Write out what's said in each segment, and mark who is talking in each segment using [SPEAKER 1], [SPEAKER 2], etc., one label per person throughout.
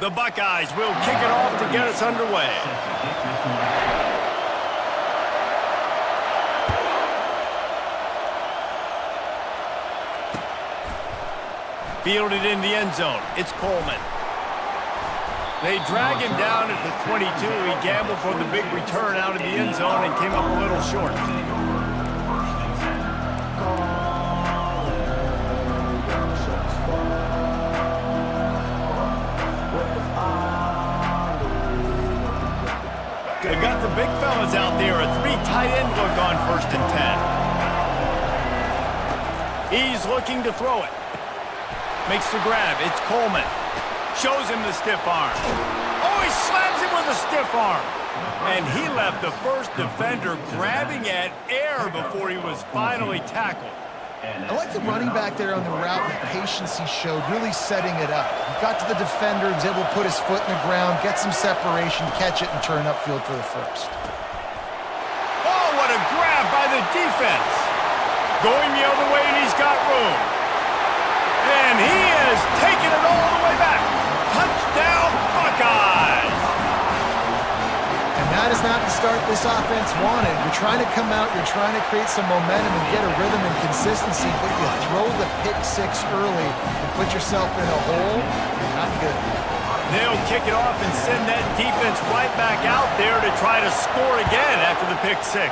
[SPEAKER 1] The Buckeyes will kick it off to get us underway. Fielded in the end zone. It's Coleman. They drag him down at the 22. He gambled for the big return out of the end zone and came up a little short. They've got the big fellas out there. A 3 tight end look on 1st and 10. He's looking to throw it. Makes the grab. It's Coleman. Shows him the stiff arm. Oh, he slams him with a stiff arm. And he left the first defender grabbing at air before he was finally tackled.
[SPEAKER 2] I like the running back there on the route, the patience he showed, really setting it up. He got to the defender, was able to put his foot in the ground, get some separation, catch it, and turn upfield for the first.
[SPEAKER 1] Oh, what a grab by the defense. Going the other way, and he's got room. And he is taking it all the way back. Touchdown, Buckeyes!
[SPEAKER 2] And that is not the start this offense wanted. You're trying to come out, you're trying to create some momentum and get a rhythm and consistency, but you throw the pick six early and put yourself in a hole, not good.
[SPEAKER 1] They'll kick it off and send that defense right back out there to try to score again after the pick six.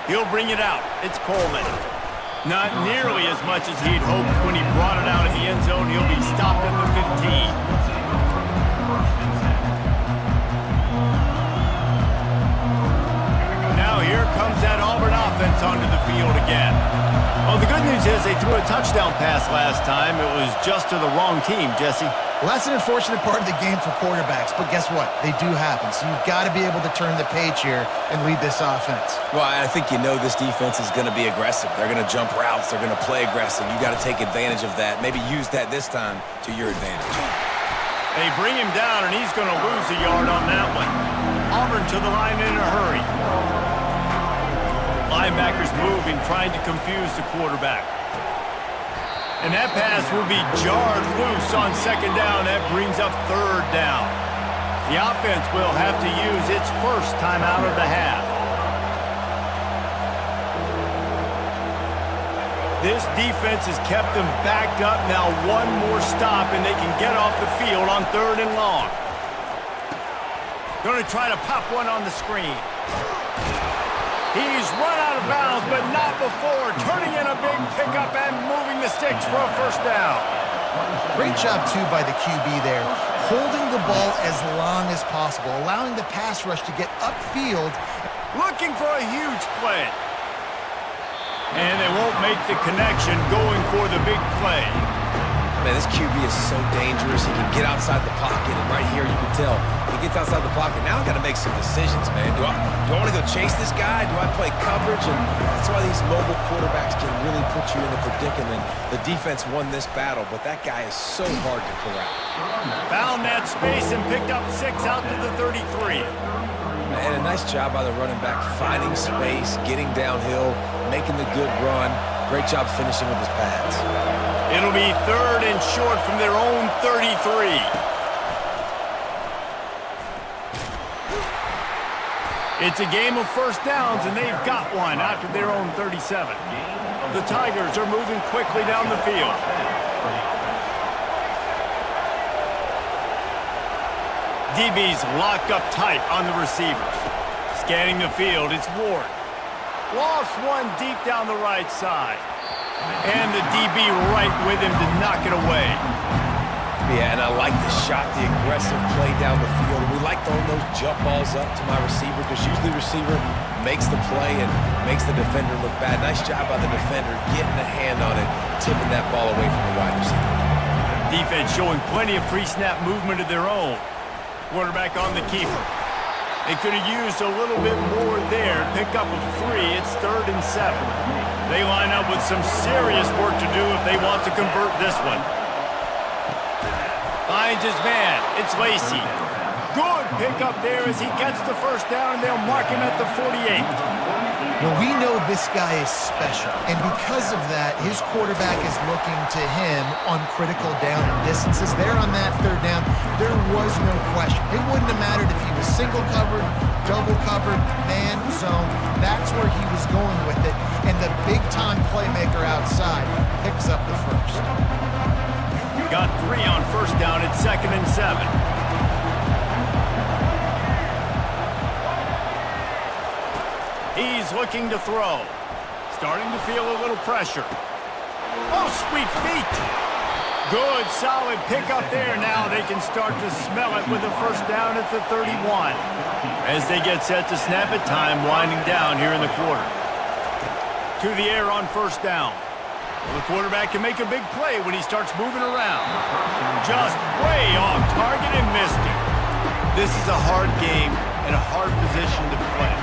[SPEAKER 1] He'll bring it out. It's Coleman. Not nearly as much as he'd hoped when he brought it out in the end zone. He'll be stopped at the 15. Now here comes that Auburn offense onto the field again. Well, the good news is they threw a touchdown pass last time. It was just to the wrong team, Jesse.
[SPEAKER 2] Well, that's an unfortunate part of the game for quarterbacks, but guess what? They do happen, so you've got to be able to turn the page here and lead this offense.
[SPEAKER 3] Well, I think you know this defense is going to be aggressive. They're going to jump routes. They're going to play aggressive. You got to take advantage of that. Maybe use that this time to your advantage.
[SPEAKER 1] They bring him down, and he's going to lose a yard on that one. Auburn to the line in a hurry. Linebackers moving, trying to confuse the quarterback. And that pass will be jarred loose on second down. That brings up third down. The offense will have to use its first timeout of the half. This defense has kept them backed up. Now one more stop, and they can get off the field on 3rd and long. Going to try to pop one on the screen. He's run out of bounds, but not before. Turning in a big pickup and moving the sticks for a first down.
[SPEAKER 2] Great job, too, by the QB there. Holding the ball as long as possible, allowing the pass rush to get upfield.
[SPEAKER 1] Looking for a huge play. And they won't make the connection going for the big play.
[SPEAKER 3] Man, this QB is so dangerous. He can get outside the pocket, and right here you can tell he gets outside the pocket. Now I got to make some decisions, man. Do I want to go chase this guy? Do I play coverage? And that's why these mobile quarterbacks can really put you in a predicament. The defense won this battle, but that guy is so hard to corral.
[SPEAKER 1] Found that space and picked up 6 out to the 33.
[SPEAKER 3] And a nice job by the running back, finding space, getting downhill, making the good run. Great job finishing with his pads.
[SPEAKER 1] It'll be 3rd and short from their own 33. It's a game of first downs, and they've got one after their own 37. The Tigers are moving quickly down the field. DB's locked up tight on the receivers. Scanning the field, it's Ward. Lost one deep down the right side. And the DB right with him to knock it away.
[SPEAKER 3] Yeah, and I like the shot, the aggressive play down the field. We like throwing those jump balls up to my receiver because usually the receiver makes the play and makes the defender look bad. Nice job by the defender getting a hand on it, tipping that ball away from the wide receiver.
[SPEAKER 1] Defense showing plenty of pre-snap movement of their own. Quarterback on the keeper. They could have used a little bit more there. Pick up a 3. It's 3rd and 7. They line up with some serious work to do if they want to convert this one. Finds his man. It's Lacey. Good pickup there as he gets the first down, and they'll mark him at the 48.
[SPEAKER 2] Well, we know this guy is special, and because of that, his quarterback is looking to him on critical down and distances. There on that 3rd down, there was no question. It wouldn't have mattered if he was single covered, double covered, man, zone. That's where he was going with it, and the big-time playmaker outside picks up the first.
[SPEAKER 1] Got 3 on first down at 2nd and 7. He's looking to throw. Starting to feel a little pressure. Oh, sweet feet. Good, solid pickup there. Now they can start to smell it with a first down at the 31. As they get set to snap it, time winding down here in the quarter. To the air on first down. Well, the quarterback can make a big play when he starts moving around. Just way off target and missed it. This is a hard game and a hard position to play.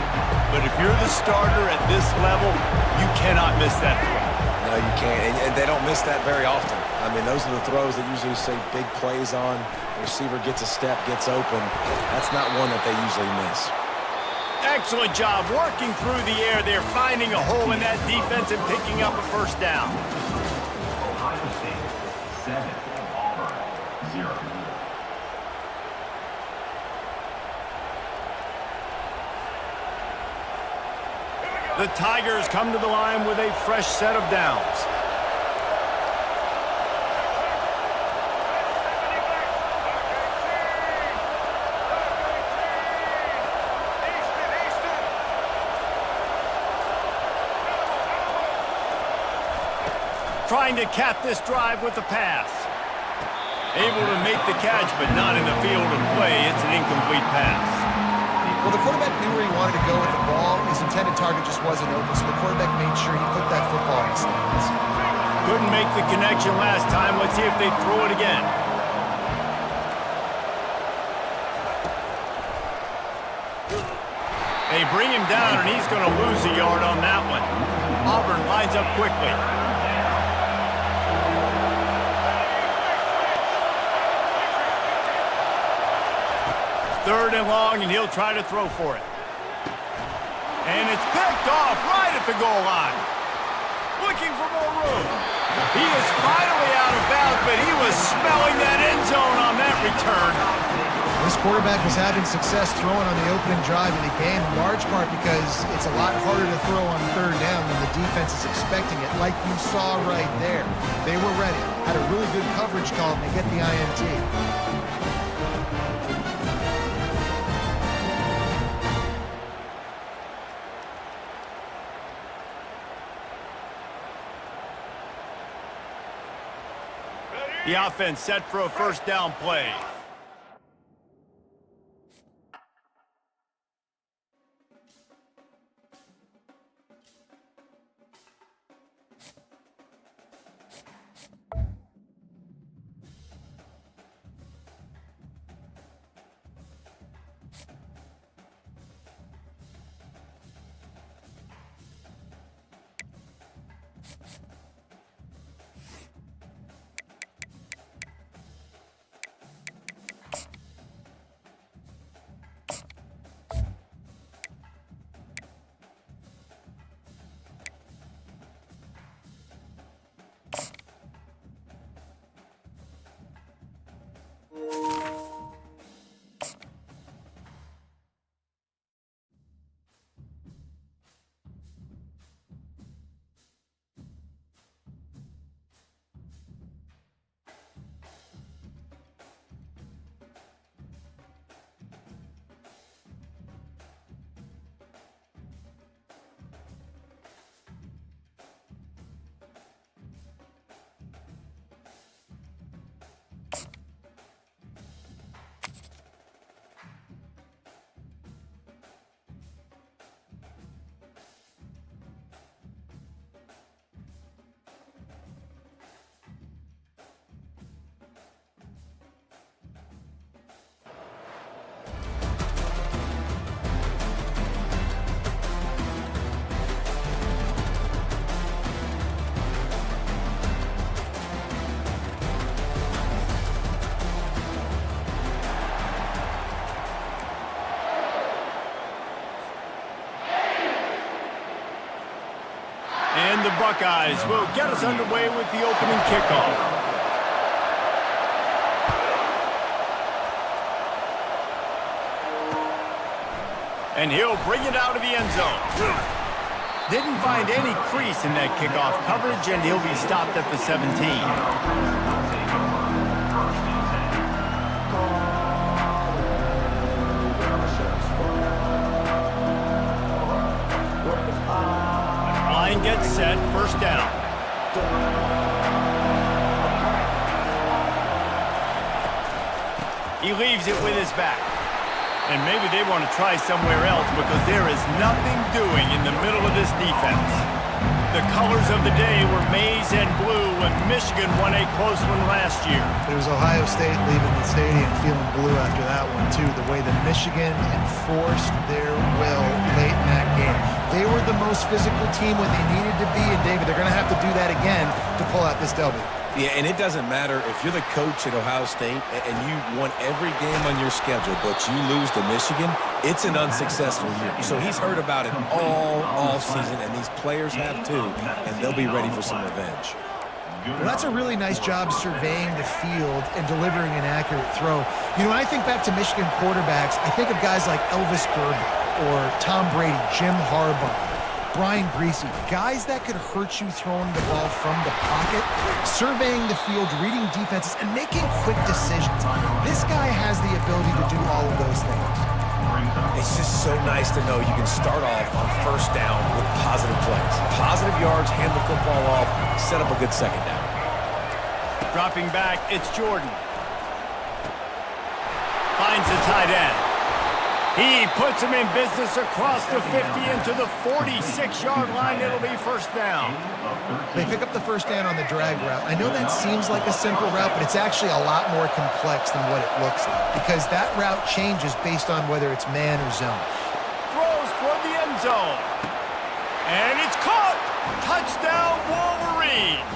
[SPEAKER 1] But if you're the starter at this level, you cannot miss that throw.
[SPEAKER 3] No, you can't, and they don't miss that very often. I mean, those are the throws that usually say big plays on. The receiver gets a step, gets open. That's not one that they usually miss.
[SPEAKER 1] Excellent job working through the air there, finding a hole in that defense and picking up a first down.
[SPEAKER 4] Ohio State 7, Auburn 0.
[SPEAKER 1] The Tigers come to the line with a fresh set of downs. Trying to cap this drive with the pass. Able to make the catch, but not in the field of play. It's an incomplete pass.
[SPEAKER 2] Well, the quarterback knew where he wanted to go with the ball. His intended target just wasn't open, so the quarterback made sure he put that football in the stands.
[SPEAKER 1] Couldn't make the connection last time. Let's see if they throw it again. They bring him down, and he's going to lose a yard on that one. Auburn lines up quickly. Third and long, and he'll try to throw for it. And it's picked off right at the goal line. Looking for more room. He is finally out of bounds, but he was smelling that end zone on that return.
[SPEAKER 2] This quarterback was having success throwing on the opening drive of the game, in large part because it's a lot harder to throw on third down when the defense is expecting it, like you saw right there. They were ready, had a really good coverage call, and they get the INT.
[SPEAKER 1] The offense set for a first down play. And the Buckeyes will get us underway with the opening kickoff. And he'll bring it out of the end zone. Didn't find any crease in that kickoff coverage, and he'll be stopped at the 17. Gets set, first down. He leaves it with his back. And maybe they want to try somewhere else because there is nothing doing in the middle of this defense. The colors of the day were maize and blue when Michigan won a close one last year.
[SPEAKER 2] It was Ohio State leaving the stadium feeling blue after that one, too. The way that Michigan enforced their will late in that game. They were the most physical team when they needed to be, and David, they're going to have to do that again to pull out this W.
[SPEAKER 3] Yeah, and it doesn't matter if you're the coach at Ohio State and you won every game on your schedule, but you lose to Michigan, it's an unsuccessful year. So he's heard about it all offseason, and these players have too, and they'll be ready for some revenge.
[SPEAKER 2] Well, that's a really nice job surveying the field and delivering an accurate throw. You know, when I think back to Michigan quarterbacks, I think of guys like Elvis Gerber or Tom Brady, Jim Harbaugh, Brian Griese, guys that could hurt you throwing the ball from the pocket, surveying the field, reading defenses, and making quick decisions. This guy has the ability to do all of those things.
[SPEAKER 3] It's just so nice to know you can start off on first down with positive plays. Positive yards, hand the football off, set up a good second down.
[SPEAKER 1] Dropping back, it's Jordan. Finds the tight end. He puts him in business across the 50 into the 46-yard line. It'll be first down.
[SPEAKER 2] They pick up the first down on the drag route. I know that seems like a simple route, but it's actually a lot more complex than what it looks like because that route changes based on whether it's man or zone.
[SPEAKER 1] Throws for the end zone. And it's caught. Touchdown, Wolverines.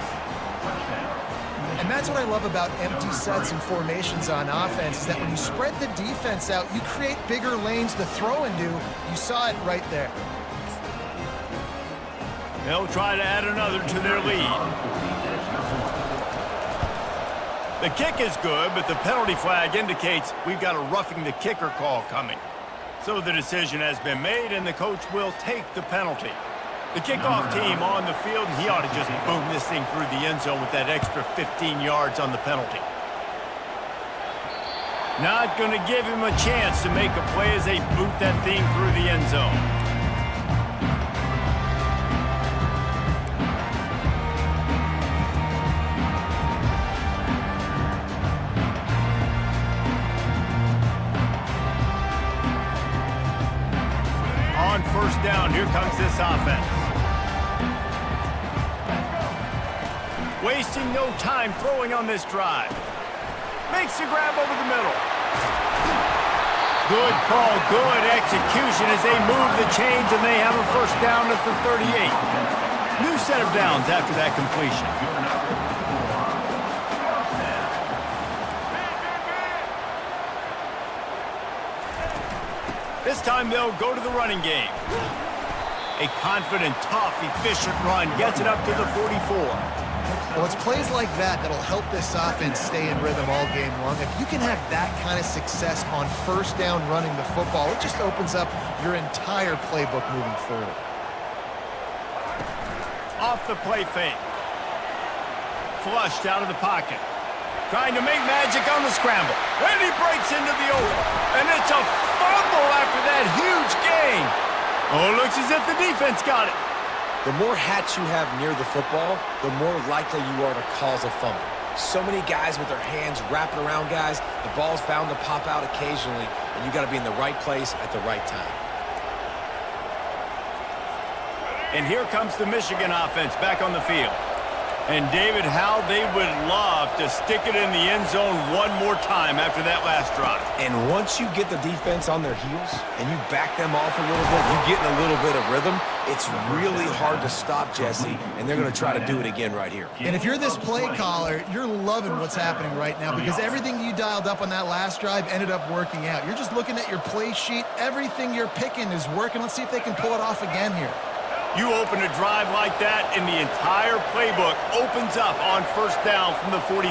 [SPEAKER 2] And that's what I love about empty sets and formations on offense is that when you spread the defense out, you create bigger lanes to throw into. You saw it right there.
[SPEAKER 1] They'll try to add another to their lead. The kick is good, but the penalty flag indicates we've got a roughing the kicker call coming. So the decision has been made, and the coach will take the penalty. The kickoff team on the field, and he ought to just boom this thing through the end zone with that extra 15 yards on the penalty. Not going to give him a chance to make a play as they boot that thing through the end zone. On first down, here comes this offense. Wasting no time throwing on this drive. Makes the grab over the middle. Good call, good execution as they move the chains and they have a first down at the 38. New set of downs after that completion. This time they'll go to the running game. A confident, tough, efficient run gets it up to the 44.
[SPEAKER 2] Well, it's plays like that that'll help this offense stay in rhythm all game long. If you can have that kind of success on first down running the football, it just opens up your entire playbook moving forward.
[SPEAKER 1] Off the play fake. Flushed out of the pocket. Trying to make magic on the scramble. And he breaks into the open. And it's a fumble after that huge gain. Oh, it looks as if the defense got it.
[SPEAKER 3] The more hats you have near the football, the more likely you are to cause a fumble. So many guys with their hands wrapping around guys, the ball's bound to pop out occasionally, and you got to be in the right place at the right time.
[SPEAKER 1] And here comes the Michigan offense back on the field. And David, how they would love to stick it in the end zone one more time after that last drive.
[SPEAKER 3] And once you get the defense on their heels and you back them off a little bit, you get in a little bit of rhythm, it's really hard to stop, Jesse, and they're going to try to do it again right here.
[SPEAKER 2] And if you're this play caller, you're loving what's happening right now because everything you dialed up on that last drive ended up working out. You're just looking at your play sheet. Everything you're picking is working. Let's see if they can pull it off again here.
[SPEAKER 1] You open a drive like that, and the entire playbook opens up on first down from the 44.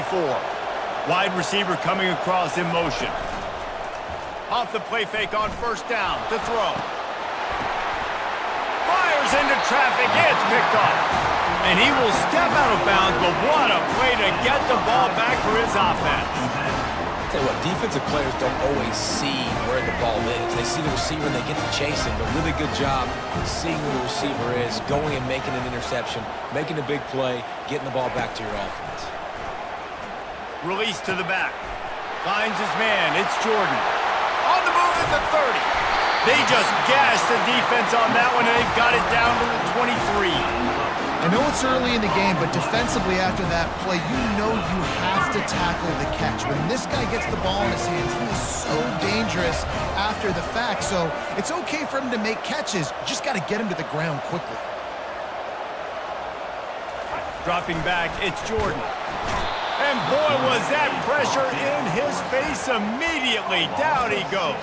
[SPEAKER 1] Wide receiver coming across in motion. Off the play fake on first down to throw. Fires into traffic. It's picked off. And he will step out of bounds, but what a play to get the ball back for his offense.
[SPEAKER 3] Tell you what, defensive players don't always see where the ball is. They see the receiver and they get to chase him, but really good job seeing where the receiver is, going and making an interception, making a big play, getting the ball back to your offense.
[SPEAKER 1] Release to the back. Finds his man. It's Jordan. On the move at the 30. They just gashed the defense on that one, and they've got it down to the 23.
[SPEAKER 2] I know it's early in the game, but defensively after that play, you know you have to tackle the catch. When this guy gets the ball in his hands, he is so dangerous after the fact. So it's okay for him to make catches. You just got to get him to the ground quickly. Dropping
[SPEAKER 1] back, it's Jordan. And boy, was that pressure in his face immediately. Down he goes.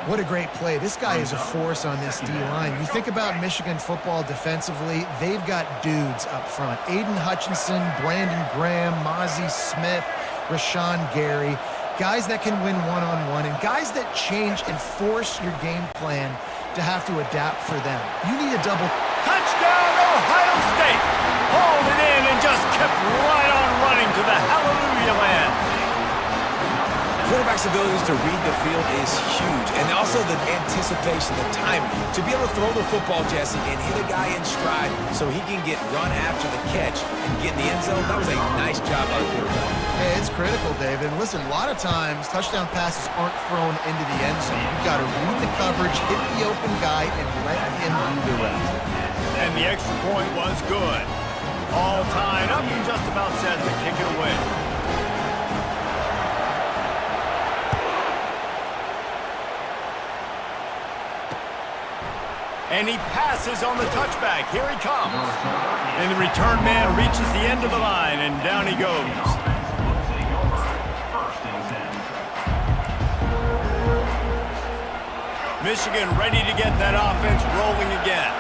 [SPEAKER 2] What a great play. This guy is a force on this D-line. You think about Michigan football defensively, they've got dudes up front. Aiden Hutchinson, Brandon Graham, Mozzie Smith, Rashawn Gary. Guys that can win one-on-one and guys that change and force your game plan to have to adapt for them. You need a double.
[SPEAKER 1] Touchdown, Ohio State! Hauled it in and just kept right on running to the hallelujah land.
[SPEAKER 3] Quarterback quarterback's abilities to read the field is huge, and also the anticipation, the timing. To be able to throw the football, Jesse, and hit a guy in stride so he can get run after the catch and get in the end zone, that was a nice job by the quarterback.
[SPEAKER 2] Yeah, it's critical, David. And listen, a lot of times, touchdown passes aren't thrown into the end zone. You've got to read the coverage, hit the open guy, and let him do the rest.
[SPEAKER 1] And the extra point was good. All tied up and just about set to kick it away. And he passes on the touchback. Here he comes. And the return man reaches the end of the line, and down he goes. Michigan ready to get that offense rolling again.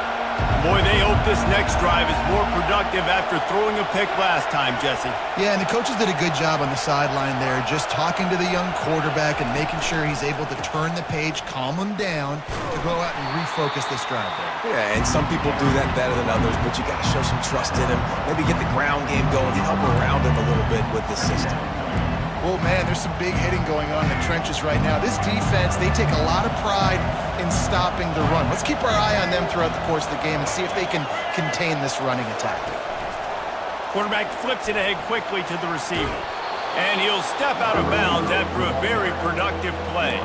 [SPEAKER 1] Boy, they hope this next drive is more productive after throwing a pick last time, Jesse.
[SPEAKER 2] Yeah, and the coaches did a good job on the sideline there, just talking to the young quarterback and making sure he's able to turn the page, calm him down, to go out and refocus this drive there.
[SPEAKER 3] Yeah, and some people do that better than others, but you got to show some trust in him. Maybe get the ground game going, help around him a little bit with the system.
[SPEAKER 2] Well, man, there's some big hitting going on in the trenches right now. This defense, they take a lot of pride in stopping the run. Let's keep our eye on them throughout the course of the game and see if they can contain this running attack.
[SPEAKER 1] Quarterback flips it ahead quickly to the receiver. And he'll step out of bounds after a very productive play.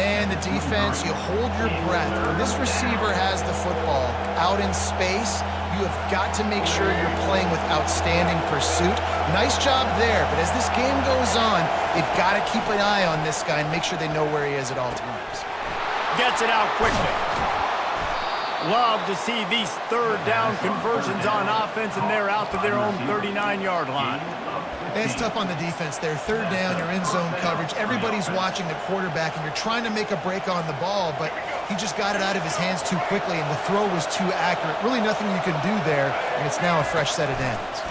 [SPEAKER 2] Man, the defense, you hold your breath. When this receiver has the football out in space, you have got to make sure you're playing with outstanding pursuit. Nice job there, but as this game goes on, you've got to keep an eye on this guy and make sure they know where he is at all times.
[SPEAKER 1] Gets it out quickly. Love to see these third down conversions on offense, and they're out to their own 39-yard line.
[SPEAKER 2] It's tough on the defense there. Third down, you're in zone coverage. Everybody's watching the quarterback, and you're trying to make a break on the ball, but he just got it out of his hands too quickly, and the throw was too accurate. Really nothing you can do there, and it's now a fresh set of downs.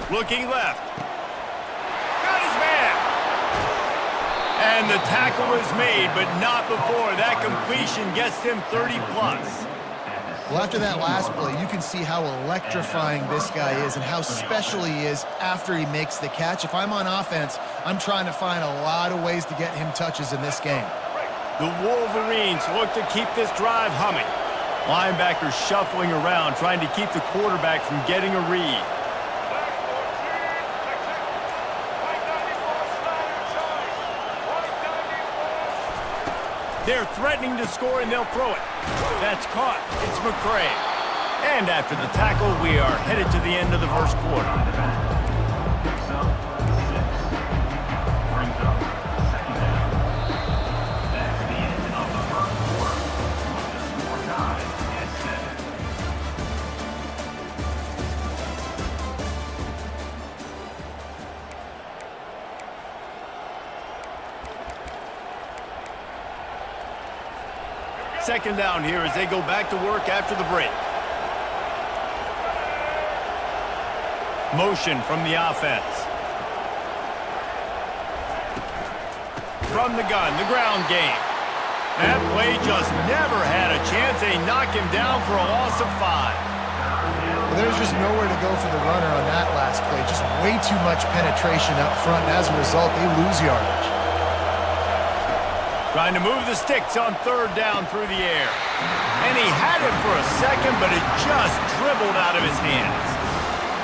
[SPEAKER 1] Looking left. Got his man. And the tackle is made, but not before that completion gets him 30-plus.
[SPEAKER 2] Well, after that last play, you can see how electrifying this guy is and how special he is after he makes the catch. If I'm on offense, I'm trying to find a lot of ways to get him touches in this game.
[SPEAKER 1] The Wolverines look to keep this drive humming. Linebackers shuffling around, trying to keep the quarterback from getting a read. They're threatening to score, and they'll throw it. That's caught. It's McCray. And after the tackle, we are headed to the end of the first quarter.
[SPEAKER 4] Picks up 6. Brings up 2nd down. That's the end of the first quarter. The score tied at 7.
[SPEAKER 1] Second down here as they go back to work after the break. Motion from the offense. From the gun, the ground game. That play just never had a chance. They knock him down for a loss of 5.
[SPEAKER 2] Well, there's just nowhere to go for the runner on that last play. Just way too much penetration up front, and as a result, they lose yardage.
[SPEAKER 1] Trying to move the sticks on third down through the air. And he had it for a second, but it just dribbled out of his hands.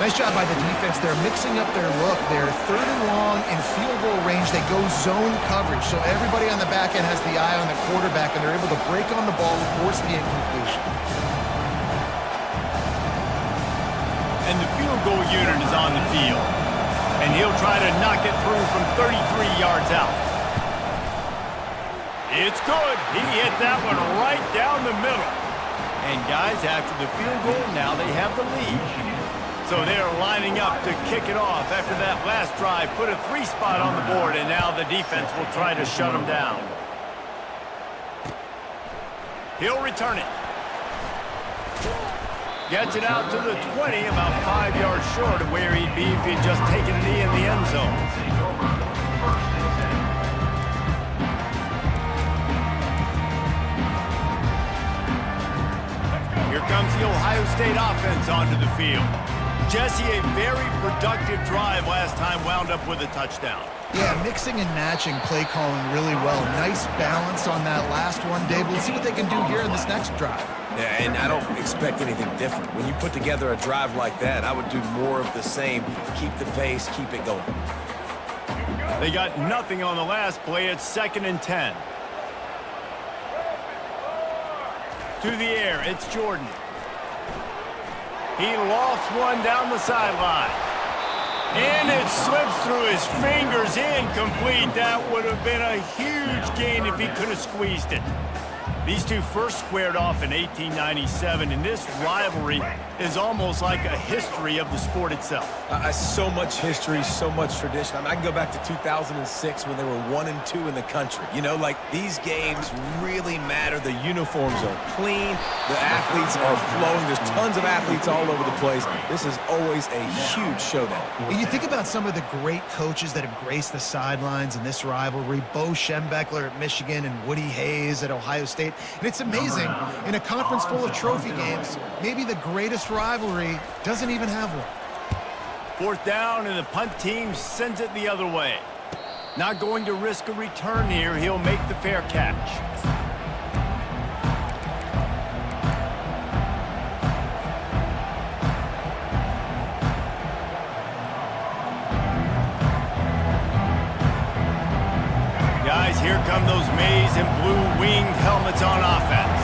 [SPEAKER 2] Nice job by the defense. They're mixing up their look. They're third and long in field goal range. They go zone coverage, so everybody on the back end has the eye on the quarterback, and they're able to break on the ball and force the incompletion.
[SPEAKER 1] And the field goal unit is on the field. And he'll try to knock it through from 33 yards out. It's good. He hit that one right down the middle. And guys, after the field goal, now they have the lead. So they're lining up to kick it off after that last drive. Put a 3 spot on the board, and now the defense will try to shut them down. He'll return it. Gets it out to the 20, about 5 yards short of where he'd be if he'd just taken a knee in the end zone. Here comes the Ohio State offense onto the field. Jesse, a very productive drive last time wound up with a touchdown.
[SPEAKER 2] Yeah, mixing and matching play calling really well. Nice balance on that last one, Dave. Let's see what they can do here in this next drive.
[SPEAKER 3] Yeah, and I don't expect anything different. When you put together a drive like that, I would do more of the same. Keep the pace, keep it going.
[SPEAKER 1] They got nothing on the last play. It's 2nd and 10. To the air, it's Jordan. He lofts one down the sideline. And it slips through his fingers, incomplete. That would have been a huge gain if he could have squeezed it. These two first squared off in 1897, and this rivalry is almost like a history of the sport itself.
[SPEAKER 3] So much history, so much tradition. I mean, I can go back to 2006 when they were 1-2 in the country. You know, like, these games really matter. The uniforms are clean. The athletes are flowing. There's tons of athletes all over the place. This is always a huge showdown.
[SPEAKER 2] When you think about some of the great coaches that have graced the sidelines in this rivalry, Bo Schembechler at Michigan and Woody Hayes at Ohio State. And it's amazing, in a conference full of trophy games, maybe the greatest rivalry doesn't even have one.
[SPEAKER 1] 4th down, and the punt team sends it the other way. Not going to risk a return here. He'll make the fair catch. Guys, here come those maize and blue winged helmets on offense.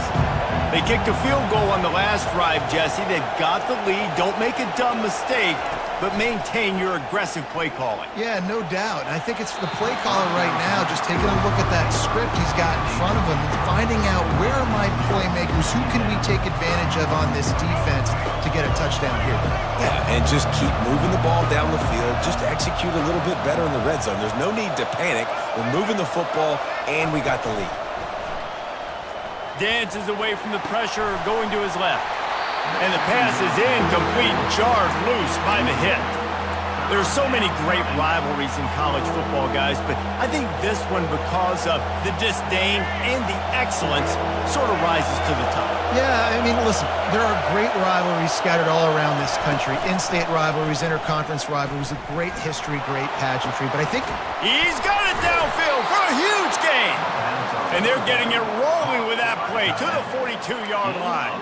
[SPEAKER 1] They kicked a field goal on the last drive, Jesse. They've got the lead. Don't make a dumb mistake, but maintain your aggressive play calling.
[SPEAKER 2] Yeah, no doubt. And I think it's the play caller right now just taking a look at that script he's got in front of him and finding out where are my playmakers, who can we take advantage of on this defense to get a touchdown here.
[SPEAKER 3] Yeah, and just keep moving the ball down the field. Just execute a little bit better in the red zone. There's no need to panic. We're moving the football, and we got the lead.
[SPEAKER 1] Dances away from the pressure, going to his left. And the pass is incomplete, jarred loose by the hit. There are so many great rivalries in college football, guys, but I think this one, because of the disdain and the excellence, sort of rises to the top.
[SPEAKER 2] Yeah, I mean, listen, there are great rivalries scattered all around this country. In-state rivalries, interconference rivalries, a great history, great pageantry, but I think...
[SPEAKER 1] He's got it downfield for a huge gain. And they're getting it rolling with that play to the 42-yard line.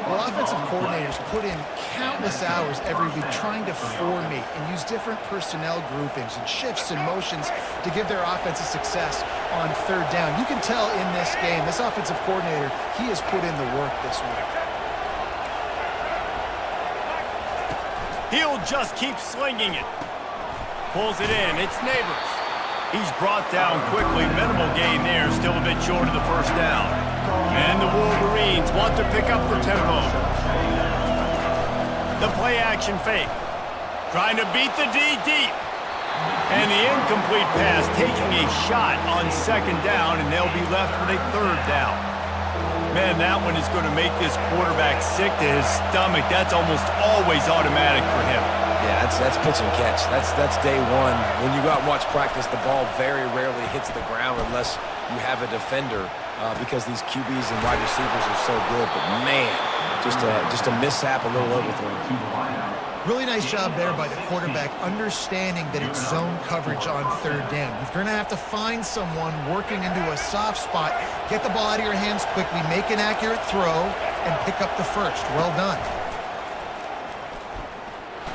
[SPEAKER 2] Well, offensive coordinators put in countless hours every week trying to formate and use different personnel groupings and shifts and motions to give their offense a success on 3rd down. You can tell in this game, this offensive coordinator, he has put in the work this week.
[SPEAKER 1] He'll just keep slinging it. Pulls it in. It's Neighbors. He's brought down quickly. Minimal gain there. Still a bit short of the 1st down. And the Wolverines want to pick up the tempo. The play action fake. Trying to beat the D deep. And the incomplete pass taking a shot on 2nd down, and they'll be left with a 3rd down. Man, that one is going to make this quarterback sick to his stomach. That's almost always automatic for him.
[SPEAKER 3] Yeah, that's pitch and catch. That's day one. When you go out and watch practice, the ball very rarely hits the ground unless you have a defender because these QBs and wide receivers are so good. But man, just a mishap, a little overthrow.
[SPEAKER 2] Really nice job there by the quarterback, understanding that it's zone coverage on 3rd down. You're going to have to find someone working into a soft spot, get the ball out of your hands quickly, make an accurate throw, and pick up the 1st. Well done.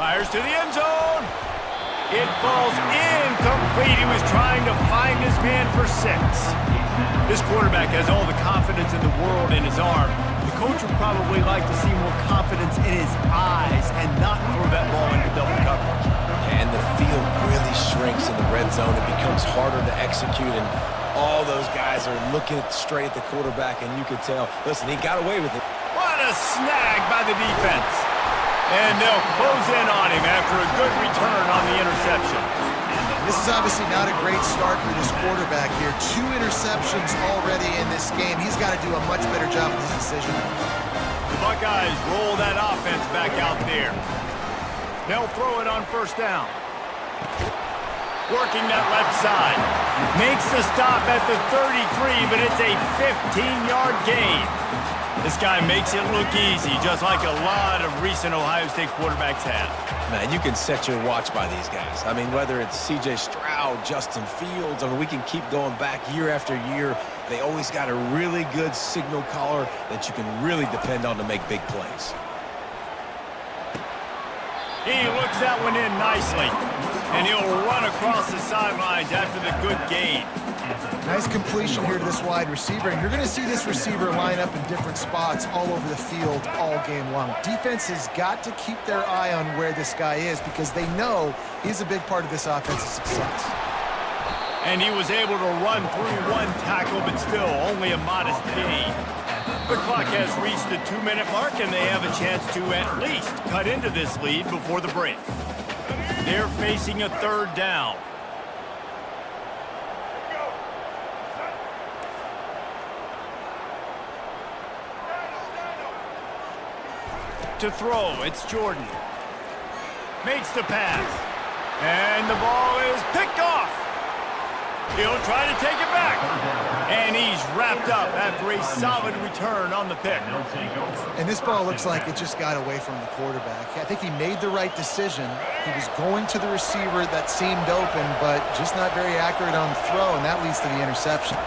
[SPEAKER 1] Fires to the end zone. It falls incomplete. He was trying to find his man for 6. This quarterback has all the confidence in the world in his arm. The coach would probably like to see more confidence in his eyes and not throw that ball into double coverage.
[SPEAKER 3] And the field really shrinks in the red zone. It becomes harder to execute, and all those guys are looking straight at the quarterback, and you could tell, listen, he got away with it.
[SPEAKER 1] What a snag by the defense. And they'll close in on him after a good return on the interception.
[SPEAKER 2] This is obviously not a great start for this quarterback here. 2 interceptions already in this game. He's got to do a much better job with his decision.
[SPEAKER 1] The Buckeyes roll that offense back out there. They'll throw it on 1st down. Working that left side. Makes the stop at the 33, but it's a 15-yard gain. This guy makes it look easy, just like a lot of recent Ohio State quarterbacks have.
[SPEAKER 3] Man, you can set your watch by these guys. I mean, whether it's C.J. Stroud, Justin Fields, I mean, we can keep going back year after year. They always got a really good signal caller that you can really depend on to make big plays.
[SPEAKER 1] He looks that one in nicely, and he'll run across the sidelines after the good gain.
[SPEAKER 2] Nice completion here to this wide receiver, and you're going to see this receiver line up in different spots all over the field all game long. Defense has got to keep their eye on where this guy is because they know he's a big part of this offense's success.
[SPEAKER 1] And he was able to run through one tackle, but still only a modest gain. The clock has reached the 2-minute mark, and they have a chance to at least cut into this lead before the break. They're facing a third down. To throw, it's Jordan. Makes the pass. And the ball is picked off. He'll try to take it back. And he's wrapped up after a solid return on the pick.
[SPEAKER 2] And this ball looks like it just got away from the quarterback. I think he made the right decision. He was going to the receiver that seemed open, but just not very accurate on the throw, and that leads to the interception.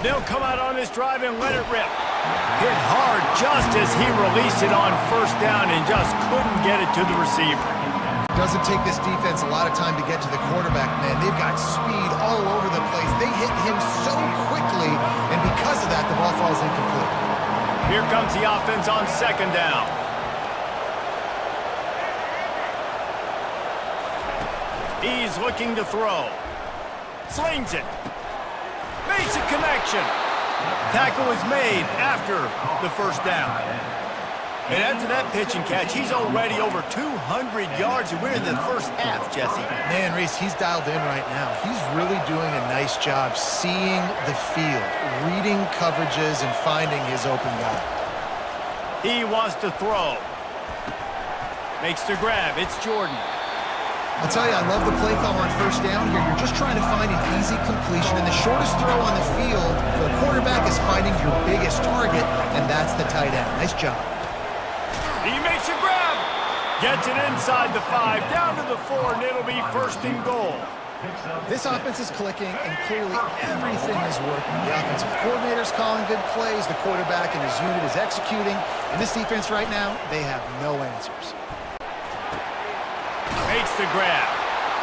[SPEAKER 1] They'll come out on this drive and let it rip. Hit hard just as he released it on first down and just couldn't get it to the receiver.
[SPEAKER 2] Doesn't take this defense a lot of time to get to the quarterback, man. They've got speed all over the place. They hit him so quickly, and because of that, the ball falls incomplete.
[SPEAKER 1] Here comes the offense on second down. He's looking to throw. Slings it. Makes a connection. Tackle is made after the first down. And after that pitch and catch, he's already over 200 yards, and we're in the first half, Jesse.
[SPEAKER 2] Man, Reese, he's dialed in right now. He's really doing a nice job seeing the field, reading coverages, and finding his open guy.
[SPEAKER 1] He wants to throw. Makes the grab. It's Jordan.
[SPEAKER 2] I'll tell you, I love the play call on first down here. You're just trying to find an easy completion, and the shortest throw on the field for the quarterback is finding your biggest target, and that's the tight end. Nice job.
[SPEAKER 1] He makes a grab. Gets it inside the 5, down to the 4, and it'll be first and goal.
[SPEAKER 2] This offense is clicking, and clearly everything is working. The offensive coordinator's calling good plays, the quarterback and his unit is executing, and this defense right now, they have no answers.
[SPEAKER 1] Makes the grab.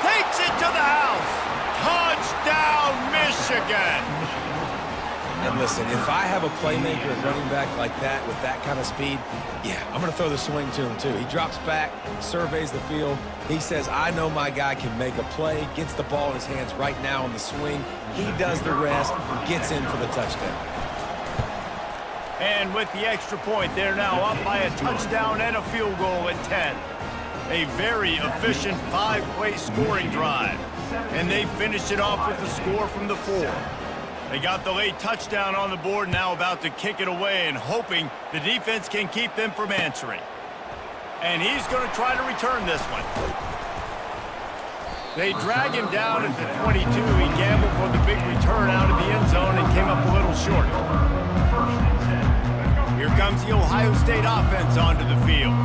[SPEAKER 1] Takes it to the house. Touchdown, Michigan.
[SPEAKER 3] And listen, if I have a playmaker at running back like that with that kind of speed, yeah, I'm going to throw the swing to him too. He drops back, surveys the field. He says, I know my guy can make a play, gets the ball in his hands right now on the swing. He does the rest, gets in for the touchdown.
[SPEAKER 1] And with the extra point, they're now up by a touchdown and a field goal at 10. A very efficient 5-play scoring drive. And they finished it off with the score from the 4. They got the late touchdown on the board, now about to kick it away and hoping the defense can keep them from answering. And he's going to try to return this one. They drag him down at the 22. He gambled for the big return out of the end zone and came up a little short. Here comes the Ohio State offense onto the field.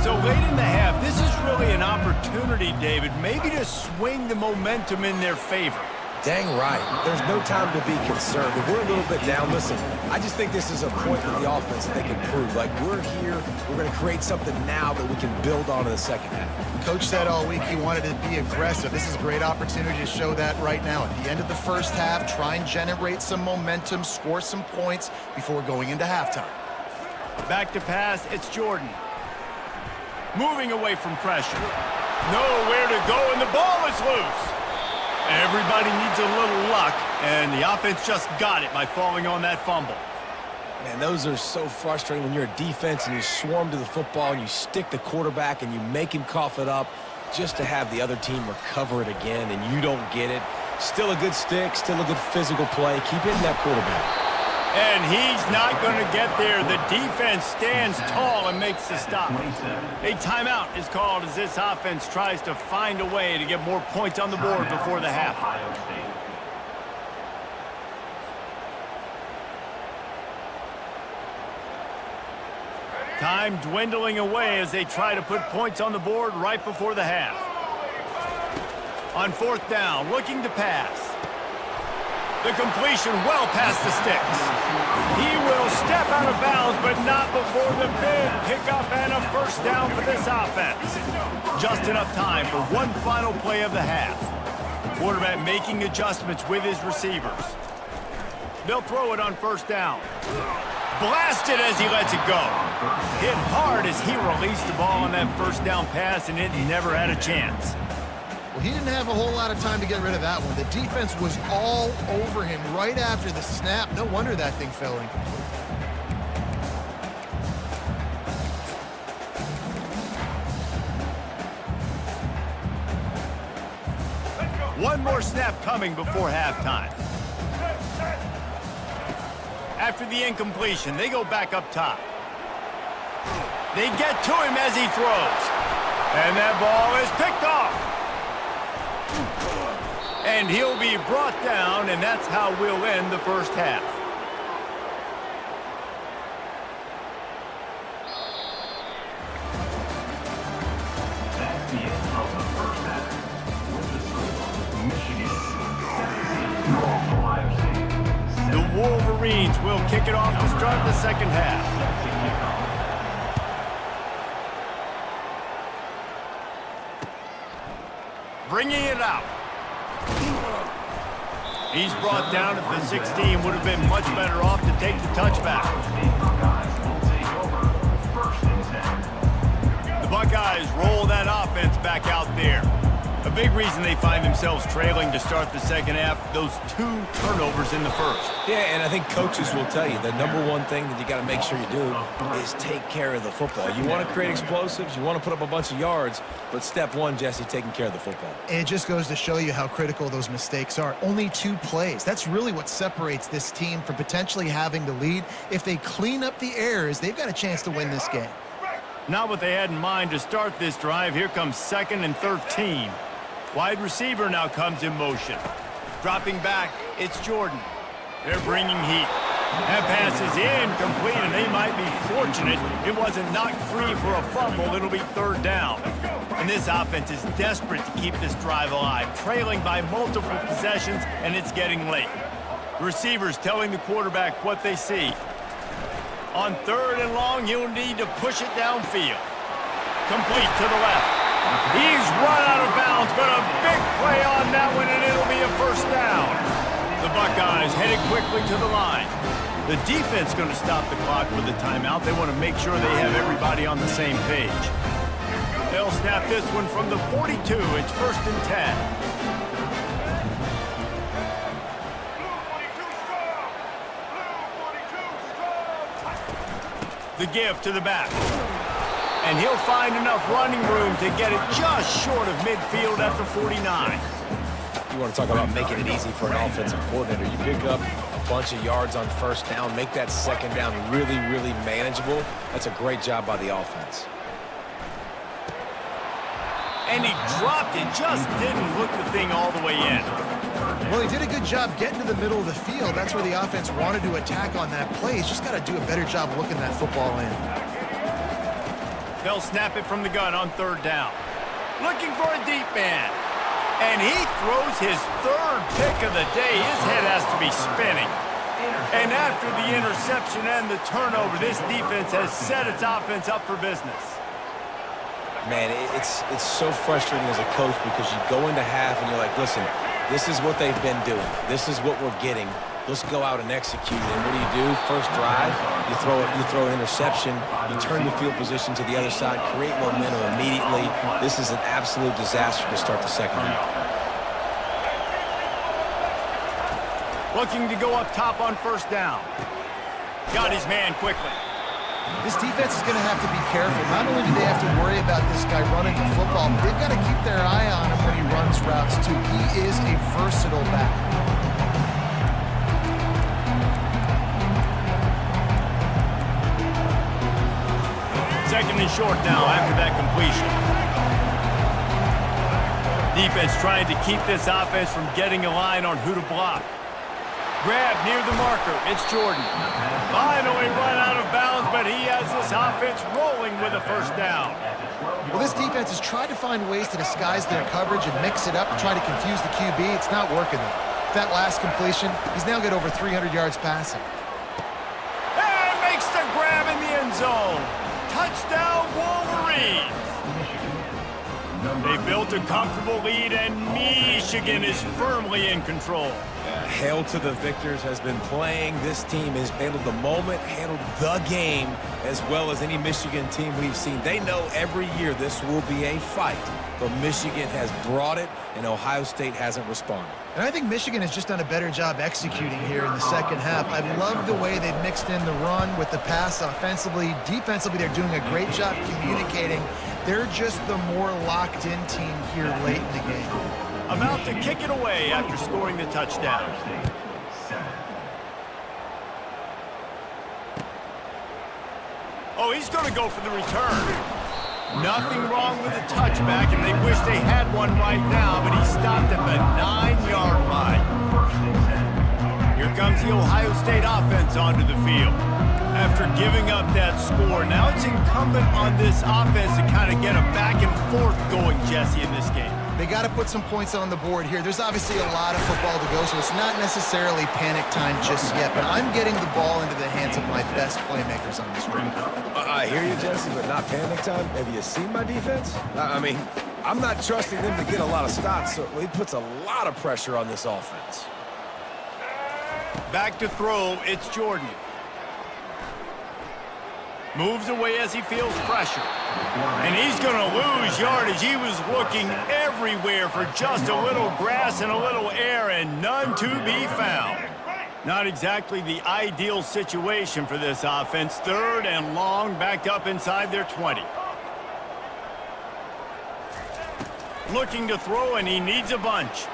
[SPEAKER 1] So late in the half, this is really an opportunity, David, maybe to swing the momentum in their favor.
[SPEAKER 3] Dang right. There's no time to be concerned. If we're a little bit down, listen, I just think this is a point with the offense that they can prove. Like, we're here, we're going to create something now that we can build on in the second half.
[SPEAKER 2] Coach said all week he wanted to be aggressive. This is a great opportunity to show that right now. At the end of the first half, try and generate some momentum, score some points before going into halftime.
[SPEAKER 1] Back to pass, it's Jordan. Moving away from pressure. Nowhere to go, and the ball is loose. Everybody needs a little luck, and the offense just got it by falling on that fumble.
[SPEAKER 3] Man, those are so frustrating when you're a defense and you swarm to the football and you stick the quarterback and you make him cough it up just to have the other team recover it again and you don't get it. Still a good stick, still a good physical play. Keep hitting that quarterback.
[SPEAKER 1] And he's not going to get there. The defense stands tall and makes the stop. A timeout is called as this offense tries to find a way to get more points on the board before the half. Time dwindling away as they try to put points on the board right before the half. On 4th down, looking to pass. The completion well past the sticks. He will step out of bounds, but not before the big pickup and a first down for this offense. Just enough time for one final play of the half. Quarterback making adjustments with his receivers. They'll throw it on 1st down. Blasted as he lets it go. Hit hard as he released the ball on that 1st down pass, and it never had a chance.
[SPEAKER 2] Well, he didn't have a whole lot of time to get rid of that one. The defense was all over him right after the snap. No wonder that thing fell incomplete.
[SPEAKER 1] One more snap coming before halftime. After the incompletion, they go back up top. They get to him as he throws. And that ball is picked off. And he'll be brought down, and that's how we'll end the first half.
[SPEAKER 4] That's the end of the first half. With the score, Michigan 17, Ohio State 7.
[SPEAKER 1] The Wolverines will kick it off to start the second half. Bringing it out. He's brought down at the 16. Would have been much better off to take the touchback. The Buckeyes roll that offense back out there. A big reason they find themselves trailing to start the second half, those 2 turnovers in the first.
[SPEAKER 3] Yeah, and I think coaches will tell you the number one thing that you got to make sure you do is take care of the football. You want to create explosives, you want to put up a bunch of yards, but step one, Jesse, taking care of the football.
[SPEAKER 2] And it just goes to show you how critical those mistakes are. Only 2 plays. That's really what separates this team from potentially having to lead. If they clean up the errors, they've got a chance to win this game.
[SPEAKER 1] Not what they had in mind to start this drive. Here comes 2nd and 13. Wide receiver now comes in motion. Dropping back, it's Jordan. They're bringing heat. That pass is incomplete, and they might be fortunate it wasn't knocked free for a fumble. It'll be 3rd down. And this offense is desperate to keep this drive alive, trailing by multiple possessions, and it's getting late. Receivers telling the quarterback what they see. On 3rd and long, he'll need to push it downfield. Complete to the left. He's run out of bounds, but a big play on that one, and it'll be a first down. The Buckeyes headed quickly to the line. The defense going to stop the clock with a timeout. They want to make sure they have everybody on the same page. They'll snap this one from the 42. It's 1st and 10. The give to the back. And he'll find enough running room to get it just short of midfield at the 49.
[SPEAKER 3] You want to talk about making it easy for an offensive coordinator. You pick up a bunch of yards on 1st down, make that 2nd down really, really manageable. That's a great job by the offense.
[SPEAKER 1] And he dropped it, just didn't hook the thing all the way in.
[SPEAKER 2] Well, he did a good job getting to the middle of the field. That's where the offense wanted to attack on that play. He's just got to do a better job looking that football in.
[SPEAKER 1] They'll snap it from the gun on 3rd down. Looking for a deep man. And he throws his 3rd pick of the day. His head has to be spinning. And after the interception and the turnover, this defense has set its offense up for business.
[SPEAKER 3] Man, it's so frustrating as a coach because you go into half and you're like, listen, this is what they've been doing. This is what we're getting. Let's go out and execute. And what do? First drive, you throw an interception, you turn the field position to the other side, create momentum immediately. This is an absolute disaster to start the second half.
[SPEAKER 1] Looking to go up top on 1st down. Got his man quickly.
[SPEAKER 2] This defense is going to have to be careful. Not only do they have to worry about this guy running the football, but they've got to keep their eye on him when he runs routes too. He is a versatile back.
[SPEAKER 1] 2nd and short now after that completion. Defense trying to keep this offense from getting a line on who to block. Grab near the marker. It's Jordan. Finally run out of bounds, but he has this offense rolling with a first down.
[SPEAKER 2] Well, this defense has tried to find ways to disguise their coverage and mix it up to try to confuse the QB. It's not working, though. That last completion, he's now got over 300 yards passing.
[SPEAKER 1] And makes the grab in the end zone. Touchdown, Wolverines. They built a comfortable lead, and Michigan is firmly in control.
[SPEAKER 3] Hail to the victors has been playing. This team has handled the moment, handled the game as well as any Michigan team we've seen. They know every year this will be a fight, but Michigan has brought it, and Ohio State hasn't responded.
[SPEAKER 2] And I think Michigan has just done a better job executing here in the second half. I love the way they've mixed in the run with the pass offensively. Defensively, they're doing a great job communicating. They're just the more locked-in team here late in the game.
[SPEAKER 1] About to kick it away after scoring the touchdown. Oh, he's going to go for the return. Nothing wrong with the touchback, and they wish they had one right now, but he stopped at the 9-yard line. Here comes the Ohio State offense onto the field. After giving up that score, now it's incumbent on this offense to kind of get a back and forth going, Jesse, in this game.
[SPEAKER 2] They got to put some points on the board here. There's obviously a lot of football to go, so it's not necessarily panic time just yet, but I'm getting the ball into the hands of my best playmakers on this drive.
[SPEAKER 3] I hear you, Jesse, but not panic time. Have you seen my defense? I mean, I'm not trusting them to get a lot of stops, so he puts a lot of pressure on this offense.
[SPEAKER 1] Back to throw, it's Jordan. Moves away as he feels pressure. And he's going to lose yardage. He was looking everywhere for just a little grass and a little air, and none to be found. Not exactly the ideal situation for this offense. Third and long, backed up inside their 20. Looking to throw, and he needs a bunch.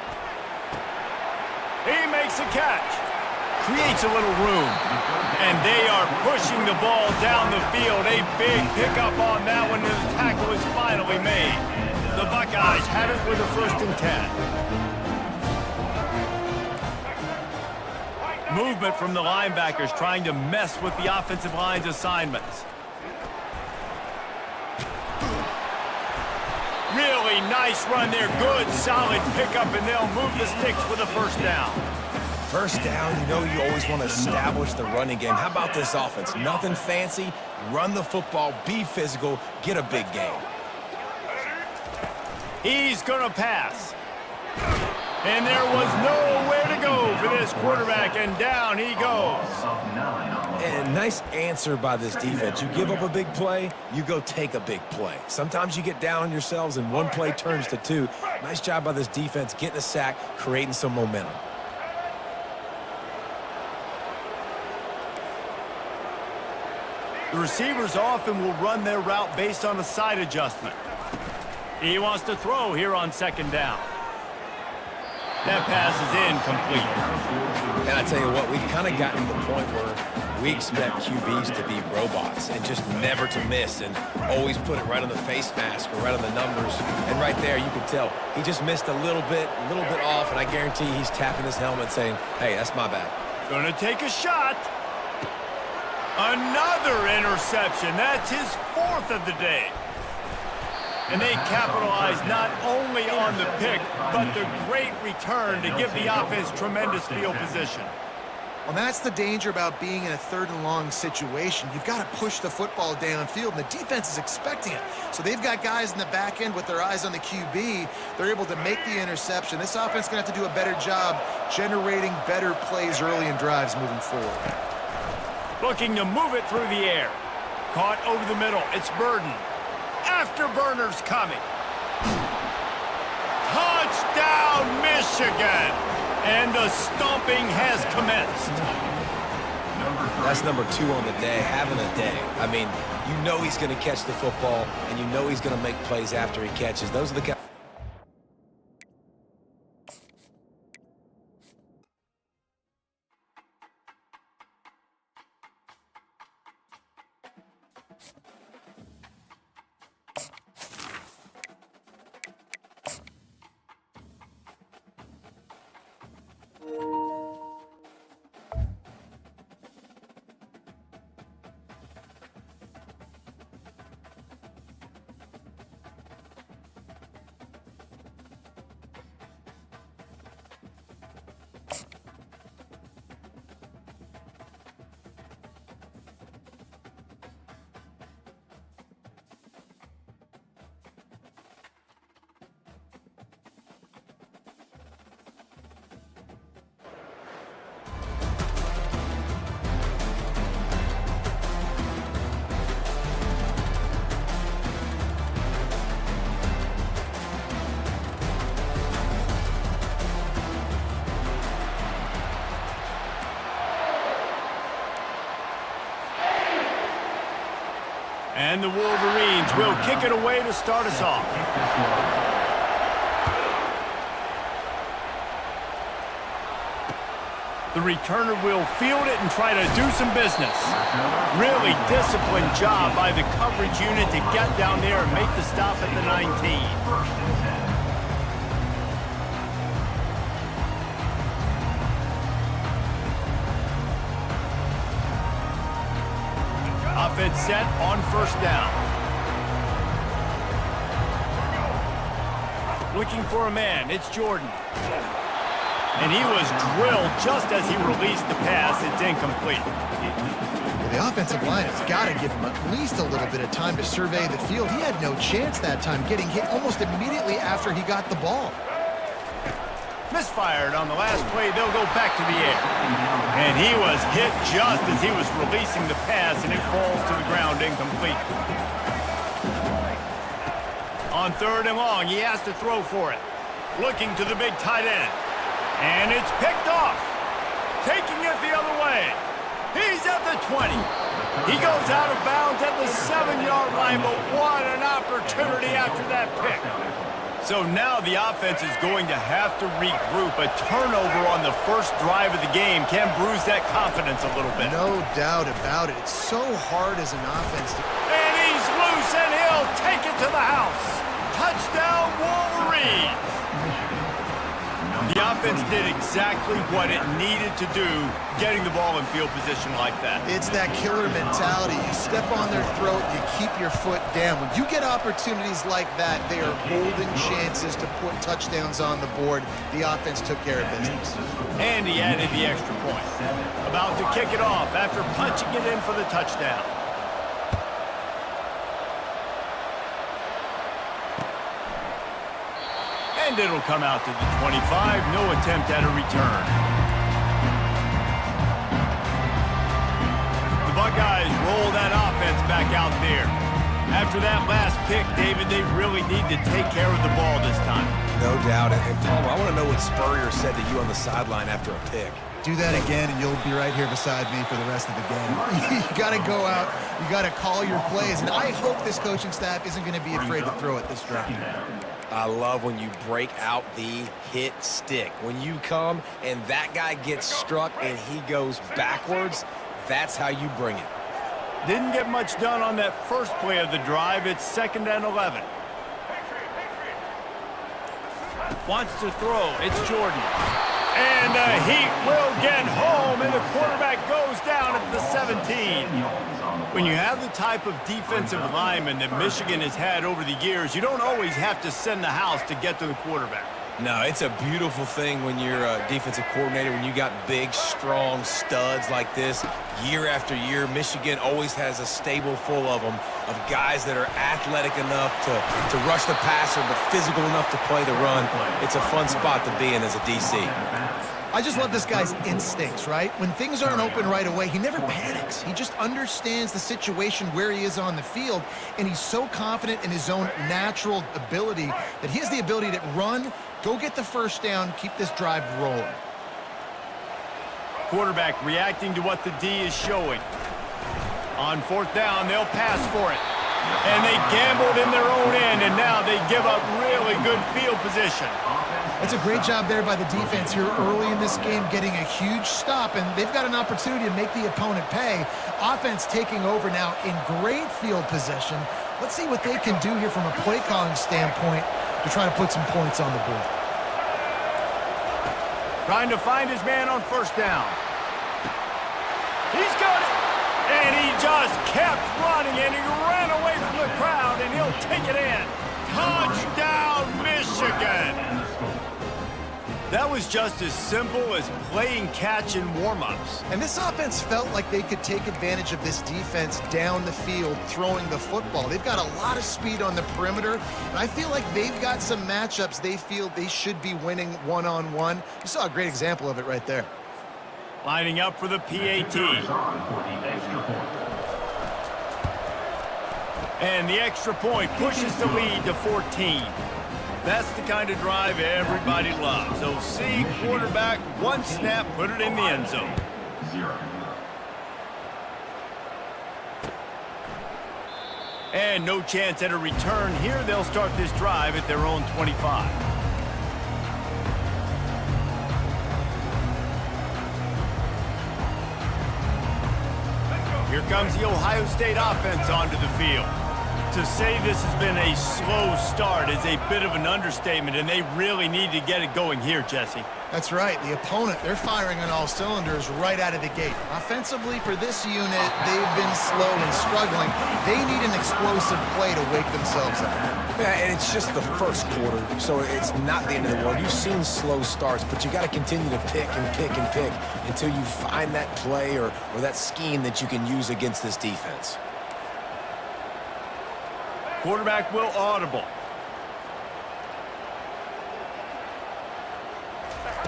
[SPEAKER 1] He makes a catch. Creates a little room. And they are pushing the ball down the field. A big pickup on that one, and the tackle is finally made. The Buckeyes have it with a 1st and 10. Movement from the linebackers trying to mess with the offensive line's assignments. Really nice run there. Good, solid pickup, and they'll move the sticks with a 1st down.
[SPEAKER 3] First down, you know you always want to establish the running game. How about this offense? Nothing fancy. Run the football, be physical, get a big gain.
[SPEAKER 1] He's going to pass. And there was nowhere to go for this quarterback, and down he goes.
[SPEAKER 3] And nice answer by this defense. You give up a big play, you go take a big play. Sometimes you get down on yourselves and one play turns to two. Nice job by this defense getting a sack, creating some momentum.
[SPEAKER 1] The receivers often will run their route based on a side adjustment. He wants to throw here on 2nd down. That pass is incomplete.
[SPEAKER 3] And I tell you what, we've kind of gotten to the point where we expect QBs to be robots and just never to miss and always put it right on the face mask or right on the numbers. And right there, you can tell he just missed a little bit off, and I guarantee he's tapping his helmet saying, hey, that's my bad.
[SPEAKER 1] Gonna take a shot. Another interception. That's his 4th of the day. And they capitalize not only on the pick, but the great return to give the offense tremendous field position.
[SPEAKER 2] Well, that's the danger about being in a 3rd and long situation. You've got to push the football downfield, and the defense is expecting it. So they've got guys in the back end with their eyes on the QB. They're able to make the interception. This offense is going to have to do a better job generating better plays early in drives moving forward.
[SPEAKER 1] Looking to move it through the air. Caught over the middle. It's Burden. Afterburner's coming. Touchdown, Michigan! And the stomping has commenced.
[SPEAKER 3] That's number 2 on the day, having a day. I mean, you know he's going to catch the football, and you know he's going to make plays after he catches. Those are the guys.
[SPEAKER 1] And the Wolverines will kick it away to start us off. The returner will field it and try to do some business. Really disciplined job by the coverage unit to get down there and make the stop at the 19. Offense set on first down. Looking for a man, it's Jordan. And he was drilled just as he released the pass. It's incomplete.
[SPEAKER 2] Well, the offensive line has got to give him at least a little bit of time to survey the field. He had no chance that time, getting hit almost immediately after he got the ball.
[SPEAKER 1] Misfired on the last play. They'll go back to the air. And he was hit just as he was releasing the pass, and it falls to the ground incomplete. On third and long, he has to throw for it. Looking to the big tight end. And it's picked off. Taking it the other way. He's at the 20. He goes out of bounds at the 7-yard line, but what an opportunity after that pick. So now the offense is going to have to regroup. A turnover on the first drive of the game can bruise that confidence a little bit.
[SPEAKER 2] No doubt about it. It's so hard as an offense to...
[SPEAKER 1] And he's loose, and he'll take it to the house. Touchdown, Wolverines. The offense did exactly what it needed to do, getting the ball in field position like that.
[SPEAKER 2] It's that killer mentality. You step on their throat, you keep your foot down. When you get opportunities like that, they are golden chances to put touchdowns on the board. The offense took care of business.
[SPEAKER 1] And he added the extra point. About to kick it off after punching it in for the touchdown. And it'll come out to the 25. No attempt at a return. The Buckeyes roll that offense back out there. After that last pick, David, they really need to take care of the ball this time.
[SPEAKER 3] No doubt. And Palmer, I want to know what Spurrier said to you on the sideline after a pick.
[SPEAKER 2] Do that again, and you'll be right here beside me for the rest of the game. You got to go out. You got to call your plays. And I hope this coaching staff isn't going to be afraid to throw it this drive.
[SPEAKER 3] I love when you break out the hit stick. When you come and that guy gets struck and he goes backwards, that's how you bring it.
[SPEAKER 1] Didn't get much done on that first play of the drive. It's 2nd and 11. Wants to throw. It's Jordan. And the Heat will get home, and the quarterback goes down at the 17. When you have the type of defensive lineman that Michigan has had over the years, you don't always have to send the house to get to the quarterback.
[SPEAKER 3] No, it's a beautiful thing when you're a defensive coordinator, when you got big, strong studs like this. Year after year, Michigan always has a stable full of them, of guys that are athletic enough to rush the passer, but physical enough to play the run. It's a fun spot to be in as a DC.
[SPEAKER 2] I just love this guy's instincts, right? When things aren't open right away, he never panics. He just understands the situation where he is on the field, and he's so confident in his own natural ability that he has the ability to run, go get the first down, keep this drive rolling.
[SPEAKER 1] Quarterback reacting to what the D is showing. On 4th down, they'll pass for it. And they gambled in their own end, and now they give up really good field position.
[SPEAKER 2] That's a great job there by the defense here early in this game, getting a huge stop, and they've got an opportunity to make the opponent pay. Offense taking over now in great field position. Let's see what they can do here from a play calling standpoint to try to put some points on the board.
[SPEAKER 1] Trying to find his man on 1st down. He's got it. And he just kept running, and he ran away from the crowd, and he'll take it in. Touchdown, Michigan! That was just as simple as playing catch in warm-ups.
[SPEAKER 2] And this offense felt like they could take advantage of this defense down the field, throwing the football. They've got a lot of speed on the perimeter, and I feel like they've got some matchups they feel they should be winning one-on-one. You saw a great example of it right there.
[SPEAKER 1] Lining up for the PAT. And the extra point pushes the lead to 14. That's the kind of drive everybody loves. So see quarterback, one snap, put it in the end zone. And no chance at a return here. They'll start this drive at their own 25. Here comes the Ohio State offense onto the field. To say this has been a slow start is a bit of an understatement, and they really need to get it going here, Jesse.
[SPEAKER 2] That's right. The opponent, they're firing on all cylinders right out of the gate. Offensively, for this unit, they've been slow and struggling. They need an explosive play to wake themselves up.
[SPEAKER 3] Yeah, and it's just the first quarter, so it's not the end of the world. You've seen slow starts, but you got to continue to pick and pick and pick until you find that play or that scheme that you can use against this defense.
[SPEAKER 1] Quarterback will audible.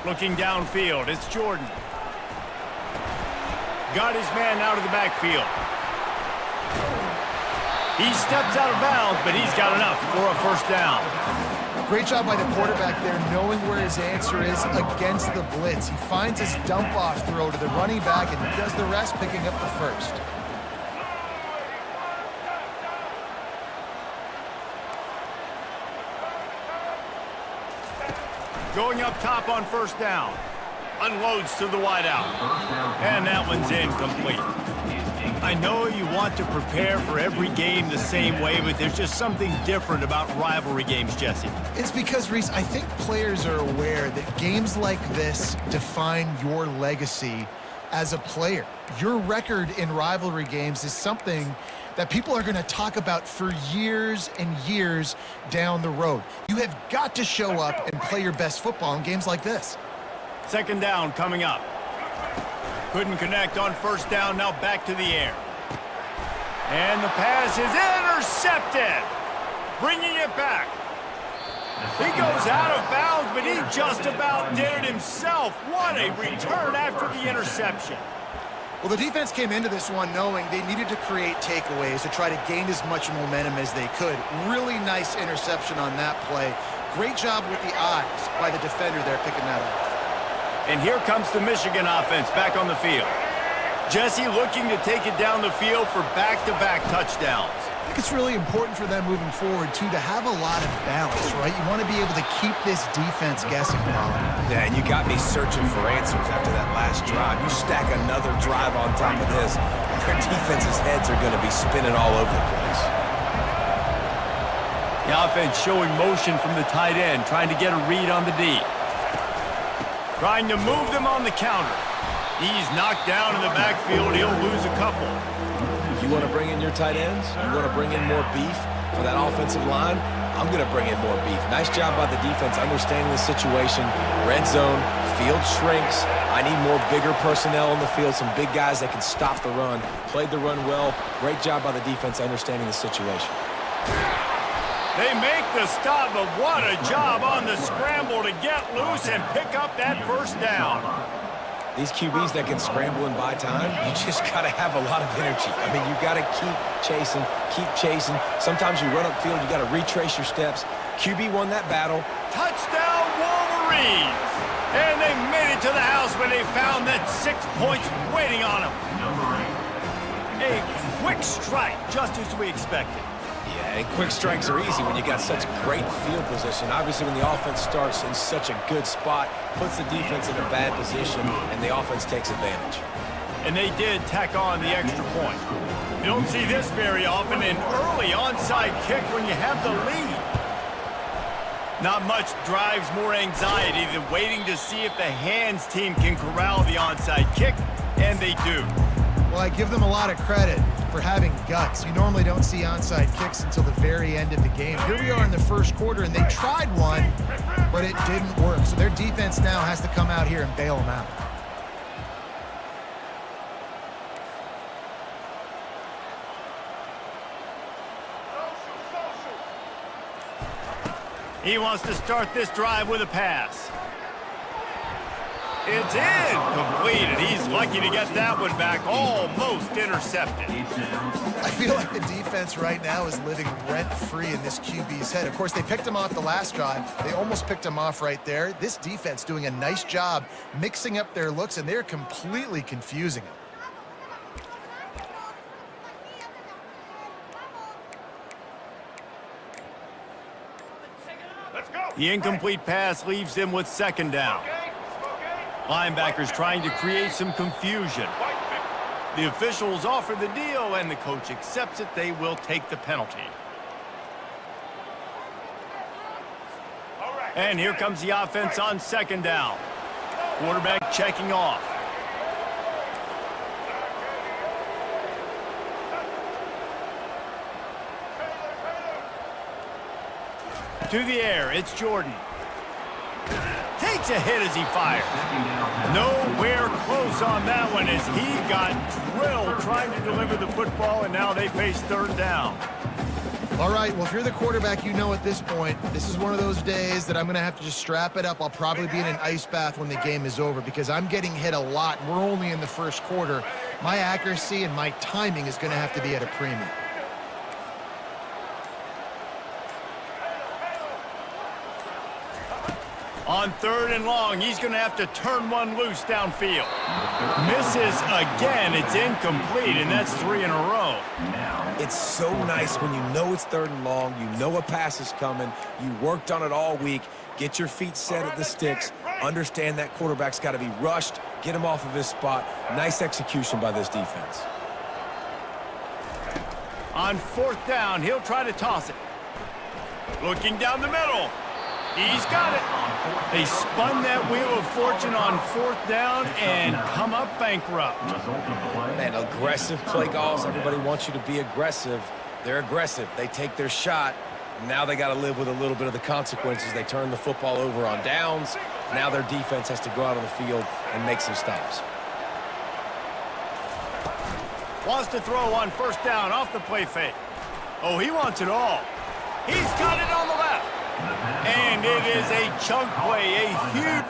[SPEAKER 1] Looking downfield, it's Jordan. Got his man out of the backfield. He steps out of bounds, but he's got enough for a first down.
[SPEAKER 2] Great job by the quarterback there, knowing where his answer is against the blitz. He finds his dump-off throw to the running back, and he does the rest, picking up the first.
[SPEAKER 1] Going up top on first down. Unloads to the wideout. And that one's incomplete. I know you want to prepare for every game the same way, but there's just something different about rivalry games, Jesse.
[SPEAKER 2] It's because, Reese, I think players are aware that games like this define your legacy as a player. Your record in rivalry games is something that people are going to talk about for years and years down the road. You have got to show up and play your best football in games like this.
[SPEAKER 1] Second down coming up. Couldn't connect on first down, now back to the air. And the pass is intercepted. Bringing it back. He goes out of bounds, but he just about did it himself. What a return after the interception.
[SPEAKER 2] Well, the defense came into this one knowing they needed to create takeaways to try to gain as much momentum as they could. Really nice interception on that play. Great job with the eyes by the defender there picking that up.
[SPEAKER 1] And here comes the Michigan offense back on the field. Jesse looking to take it down the field for back-to-back touchdowns.
[SPEAKER 2] I think it's really important for them moving forward, too, to have a lot of balance, right? You want to be able to keep this defense guessing, Bob.
[SPEAKER 3] Yeah, and you got me searching for answers after that last drive. You stack another drive on top of this, their defense's heads are going to be spinning all over the place.
[SPEAKER 1] The offense showing motion from the tight end, trying to get a read on the D. Trying to move them on the counter. He's knocked down in the backfield. He'll lose a couple.
[SPEAKER 3] You want to bring in your tight ends? You want to bring in more beef for that offensive line? I'm going to bring in more beef. Nice job by the defense understanding the situation. Red zone, field shrinks. I need more bigger personnel on the field, some big guys that can stop the run. Played the run well. Great job by the defense understanding the situation.
[SPEAKER 1] They make the stop, but what a job on the scramble to get loose and pick up that first down.
[SPEAKER 3] These QBs that can scramble and buy time, you just got to have a lot of energy. I mean, you got to keep chasing, keep chasing. Sometimes you run upfield, you got to retrace your steps. QB won that battle.
[SPEAKER 1] Touchdown, Wolverines! And they made it to the house when they found that 6 points waiting on them. A quick strike, just as we expected.
[SPEAKER 3] Yeah, and quick strikes are easy when you got such great field position. Obviously, when the offense starts in such a good spot, puts the defense in a bad position, and the offense takes advantage.
[SPEAKER 1] And they did tack on the extra point. You don't see this very often, an early onside kick when you have the lead. Not much drives more anxiety than waiting to see if the hands team can corral the onside kick, and they do.
[SPEAKER 2] Well, I give them a lot of credit for having guts. You normally don't see onside kicks until the very end of the game. Here we are in the first quarter, and they tried one, but it didn't work. So their defense now has to come out here and bail them out.
[SPEAKER 1] He wants to start this drive with a pass. It's incomplete, and he's lucky to get that one back, almost intercepted.
[SPEAKER 2] I feel like the defense right now is living rent-free in this QB's head. Of course, they picked him off the last drive. They almost picked him off right there. This defense doing a nice job mixing up their looks, and they're completely confusing him.
[SPEAKER 1] The incomplete pass leaves them with second down. Linebackers trying to create some confusion. The officials offer the deal, and the coach accepts it. They will take the penalty. And here comes the offense on second down. Quarterback checking off. To the air, it's Jordan. Takes a hit as he fires. Nowhere close on that one as he got drilled trying to deliver the football, and now they face third down.
[SPEAKER 2] All right, well, if you're the quarterback, you know at this point, this is one of those days that I'm going to have to just strap it up. I'll probably be in an ice bath when the game is over because I'm getting hit a lot. We're only in the first quarter. My accuracy and my timing is going to have to be at a premium.
[SPEAKER 1] On third and long, he's going to have to turn one loose downfield. Misses again. It's incomplete, and that's 3 in a row.
[SPEAKER 3] It's so nice when you know it's third and long, you know a pass is coming, you worked on it all week, get your feet set at the sticks, understand that quarterback's got to be rushed, get him off of his spot. Nice execution by this defense.
[SPEAKER 1] On fourth down, he'll try to toss it. Looking down the middle. He's got it. They spun that wheel of fortune on fourth down and come up bankrupt.
[SPEAKER 3] Man, aggressive play calls. Everybody wants you to be aggressive. They're aggressive. They take their shot. Now they got to live with a little bit of the consequences. They turn the football over on downs. Now their defense has to go out on the field and make some stops.
[SPEAKER 1] Wants to throw on first down off the play fake. Oh, he wants it all. He's got it on the left. And it is a chunk play, a huge...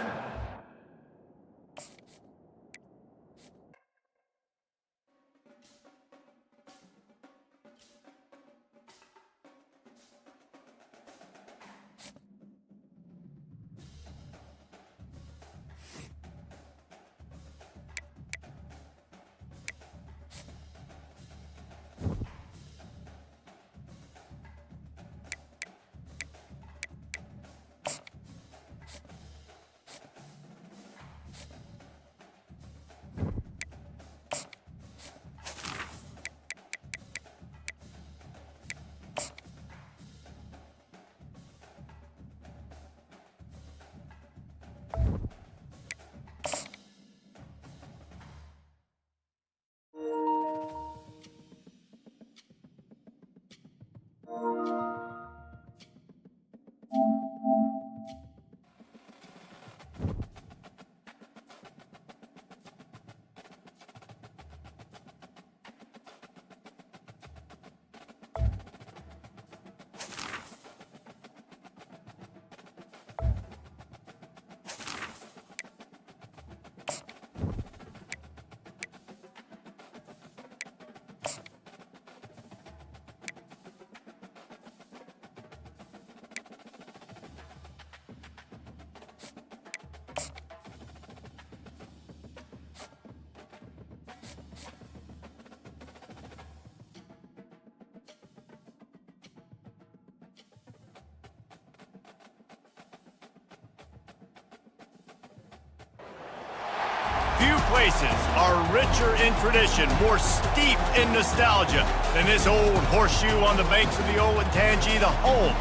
[SPEAKER 1] Few places are richer in tradition, more steeped in nostalgia than this old horseshoe on the banks of the Olentangy, the home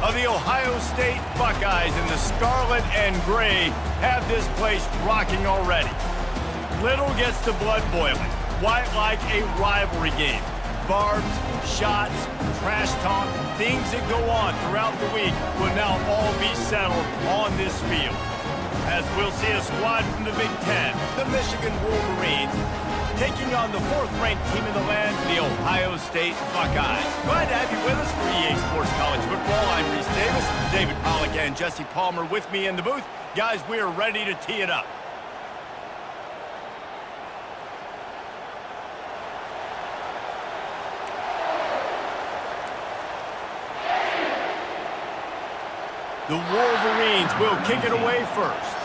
[SPEAKER 1] of the Ohio State Buckeyes, and the scarlet and gray have this place rocking already. Little gets the blood boiling, quite like a rivalry game. Barbs, shots, trash talk, things that go on throughout the week will now all be settled on this field. As we'll see a squad from the Big Ten, the Michigan Wolverines, taking on the fourth-ranked team in the land, the Ohio State Buckeyes. Glad to have you with us for EA Sports College Football. I'm Reese Davis, David Pollack and Jesse Palmer with me in the booth. Guys, we are ready to tee it up. The Wolverines will kick it away first.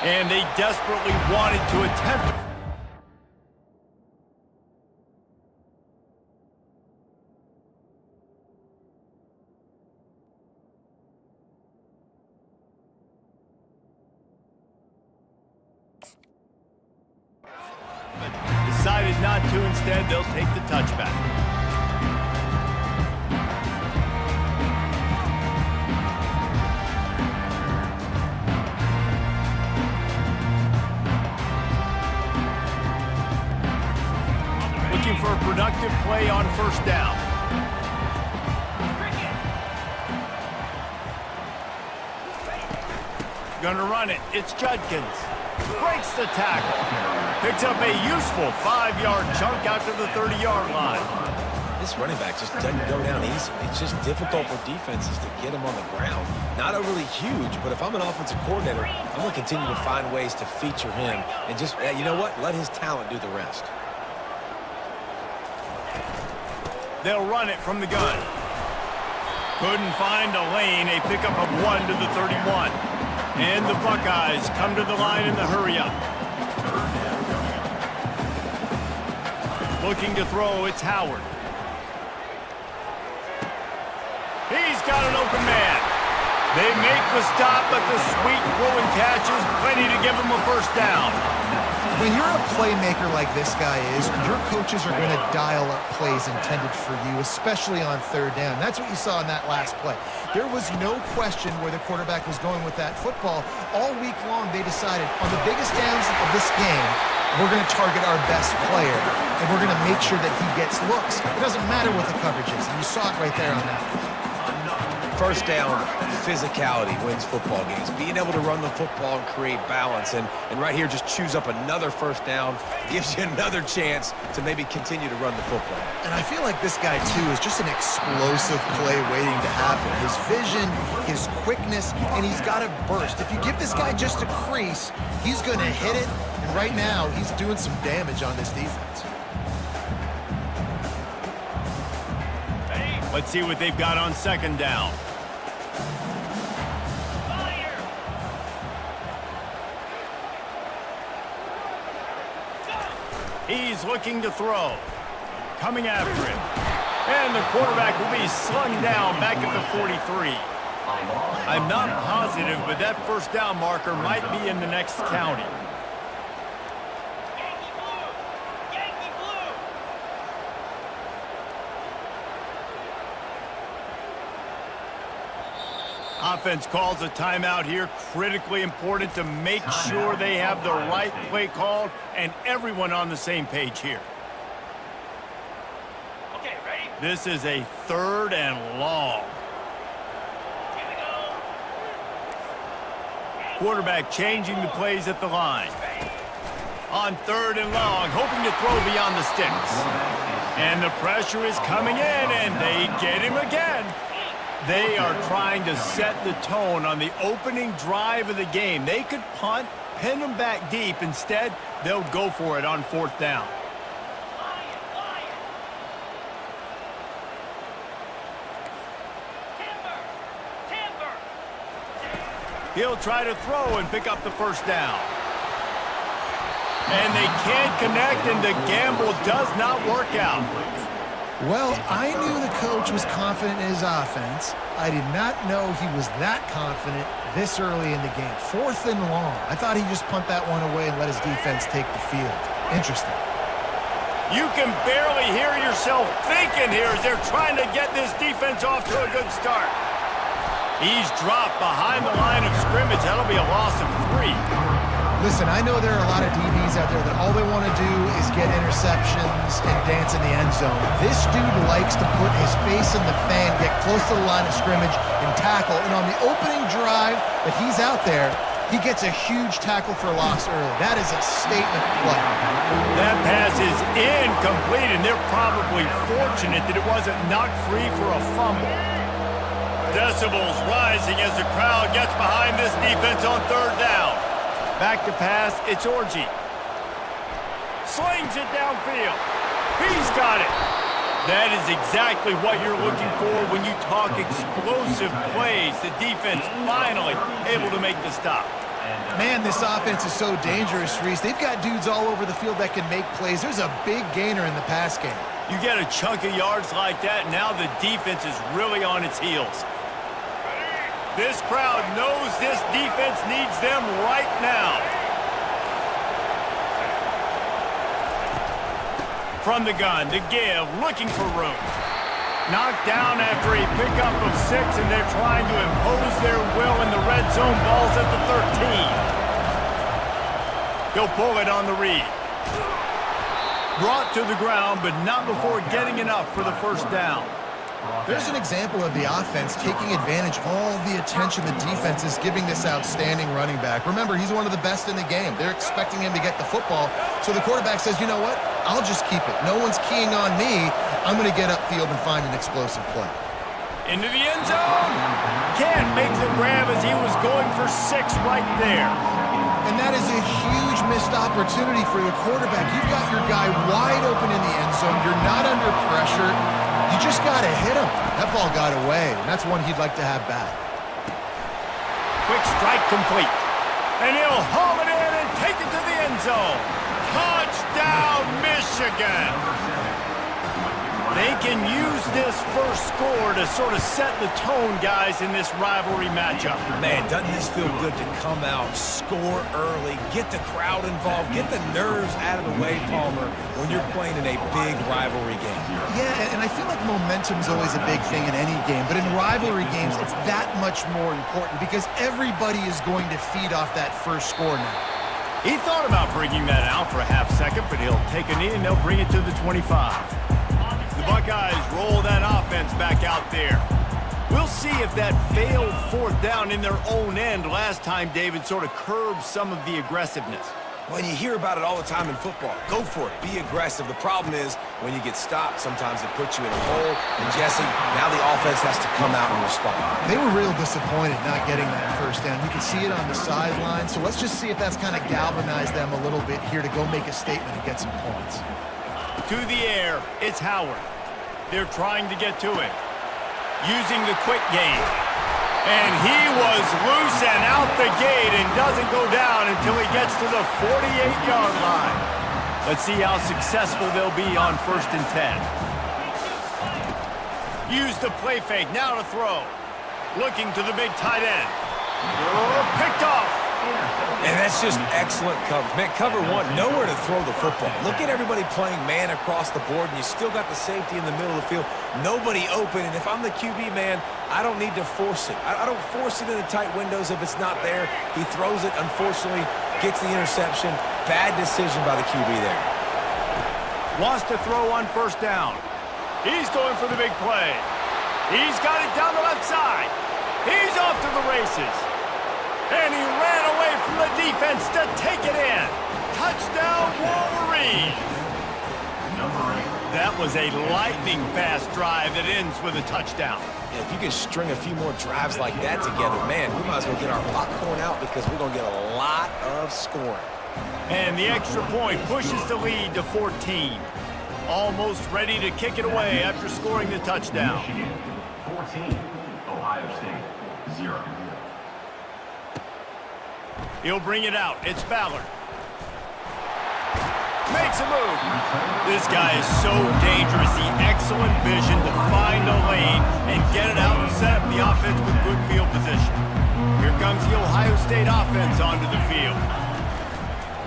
[SPEAKER 1] And they desperately wanted to attempt. decided not to. Instead, they'll take the touchback. Looking for a productive play on first down. Gonna run it. It's Judkins. Breaks the tackle. Picks up a useful 5-yard chunk out to the 30-yard line.
[SPEAKER 3] This running back just doesn't go down easy. It's just difficult for defenses to get him on the ground. Not overly huge, but if I'm an offensive coordinator, I'm going to continue to find ways to feature him and just, you know what, let his talent do the rest.
[SPEAKER 1] They'll run it from the gun. Couldn't find a lane. A pickup of 1 to the 31. And the Buckeyes come to the line in the hurry-up. Looking to throw, it's Howard. He's got an open man. They make the stop, but the sweet throwing catch is plenty to give him a first down.
[SPEAKER 2] When you're a playmaker like this guy is, your coaches are going to dial up plays intended for you, especially on third down. That's what you saw in that last play. There was no question where the quarterback was going with that football. All week long, they decided on the biggest downs of this game, we're going to target our best player, and we're going to make sure that he gets looks. It doesn't matter what the coverage is, and you saw it right there on that.
[SPEAKER 3] First down, physicality wins football games. Being able to run the football and create balance. And right here, just choose up another first down. Gives you another chance to maybe continue to run the football.
[SPEAKER 2] And I feel like this guy, too, is just an explosive play waiting to happen. His vision, his quickness, and he's got a burst. If you give this guy just a crease, he's going to hit it. And right now, he's doing some damage on this defense.
[SPEAKER 1] Let's see what they've got on second down. He's looking to throw. Coming after him. And the quarterback will be slung down back at the 43. I'm not positive, but that first down marker might be in the next county. Offense calls a timeout here. Critically important to make sure they have the right play called and everyone on the same page here.
[SPEAKER 4] Okay, ready?
[SPEAKER 1] This is a 3rd and long.
[SPEAKER 4] Here we go.
[SPEAKER 1] Quarterback changing the plays at the line. On 3rd and long, hoping to throw beyond the sticks. And the pressure is coming in, and they get him again. They are trying to set the tone on the opening drive of the game. They could punt, pin them back deep. Instead, they'll go for it on 4th down. He'll try to throw and pick up the first down. And they can't connect, and the gamble does not work out.
[SPEAKER 2] Well, I knew the coach was confident in his offense. I did not know he was that confident this early in the game. 4th and long. I thought he'd just punt that one away and let his defense take the field. Interesting.
[SPEAKER 1] You can barely hear yourself thinking here as they're trying to get this defense off to a good start. He's dropped behind the line of scrimmage. That'll be a loss of 3.
[SPEAKER 2] Listen, I know there are a lot of DBs out there that all they want to do is get interceptions and dance in the end zone. This dude likes to put his face in the fan, get close to the line of scrimmage, and tackle. And on the opening drive that he's out there, he gets a huge tackle for loss early. That is a statement play.
[SPEAKER 1] That pass is incomplete, and they're probably fortunate that it wasn't knocked free for a fumble. Decibels rising as the crowd gets behind this defense on 3rd down. Back to pass, it's Orji. Slings it downfield. He's got it. That is exactly what you're looking for when you talk explosive plays. The defense finally able to make the stop.
[SPEAKER 2] Man, this offense is so dangerous, Reese. They've got dudes all over the field that can make plays. There's a big gainer in the pass game.
[SPEAKER 1] You get a chunk of yards like that, now the defense is really on its heels. This crowd knows this defense needs them right now. From the gun to give, looking for room. Knocked down after a pickup of 6, and they're trying to impose their will in the red zone. Ball's at the 13. He'll pull it on the read. Brought to the ground, but not before getting enough for the first down.
[SPEAKER 2] There's an example of the offense taking advantage of all the attention the defense is giving this outstanding running back. Remember, he's one of the best in the game. They're expecting him to get the football, so the quarterback says, you know what? I'll just keep it. No one's keying on me. I'm going to get upfield and find an explosive play.
[SPEAKER 1] Into the end zone. Can't make the grab as he was going for 6 right there.
[SPEAKER 2] And that is a huge missed opportunity for the quarterback. You've got your guy wide open in the end zone. You're not under pressure. You just got to hit him. That ball got away, and that's one he'd like to have back.
[SPEAKER 1] Quick strike complete. And he'll haul it in and take it to the end zone. Touchdown, Michigan. They can use this first score to sort of set the tone, guys, in this rivalry matchup.
[SPEAKER 3] Man, doesn't this feel good to come out, score early, get the crowd involved, get the nerves out of the way, Palmer, when you're playing in a big rivalry game.
[SPEAKER 2] Yeah, and I feel like momentum's always a big thing in any game, but in rivalry games, it's that much more important because everybody is going to feed off that first score now.
[SPEAKER 1] He thought about bringing that out for a half second, but he'll take a knee and they'll bring it to the 25. The Buckeyes roll that offense back out there. We'll see if that failed 4th down in their own end last time, David, sort of curbed some of the aggressiveness.
[SPEAKER 3] Well, you hear about it all the time in football. Go for it. Be aggressive. The problem is when you get stopped, sometimes it puts you in a hole. And, Jesse, now the offense has to come out and respond.
[SPEAKER 2] They were real disappointed not getting that first down. You can see it on the sideline. So let's just see if that's kind of galvanized them a little bit here to go make a statement and get some points.
[SPEAKER 1] To the air, it's Howard. They're trying to get to it. Using the quick game. And he was loose and out the gate and doesn't go down until he gets to the 48-yard line. Let's see how successful they'll be on 1st and 10. Use the play fake, now to throw. Looking to the big tight end. Oh, picked off.
[SPEAKER 3] And that's just excellent coverage. Man, cover 1, nowhere to throw the football. Look at everybody playing man across the board, and you still got the safety in the middle of the field. Nobody open, and if I'm the QB, man, I don't need to force it. I don't force it in the tight windows if it's not there. He throws it, unfortunately, gets the interception. Bad decision by the QB there.
[SPEAKER 1] Wants to throw on 1st down. He's going for the big play. He's got it down the left side. He's off to the races. And he ran away from the defense to take it in. Touchdown, Wolverine. That was a lightning-fast drive that ends with a touchdown.
[SPEAKER 3] Yeah, if you can string a few more drives like that together, man, we might as well get our popcorn out because we're going to get a lot of scoring.
[SPEAKER 1] And the extra point pushes the lead to 14. Almost ready to kick it away after scoring the touchdown.
[SPEAKER 4] Michigan 14, Ohio State 0.
[SPEAKER 1] He'll bring it out. It's Ballard. Makes a move. This guy is so dangerous. The excellent vision to find a lane and get it out and set up the offense with good field position. Here comes the Ohio State offense onto the field.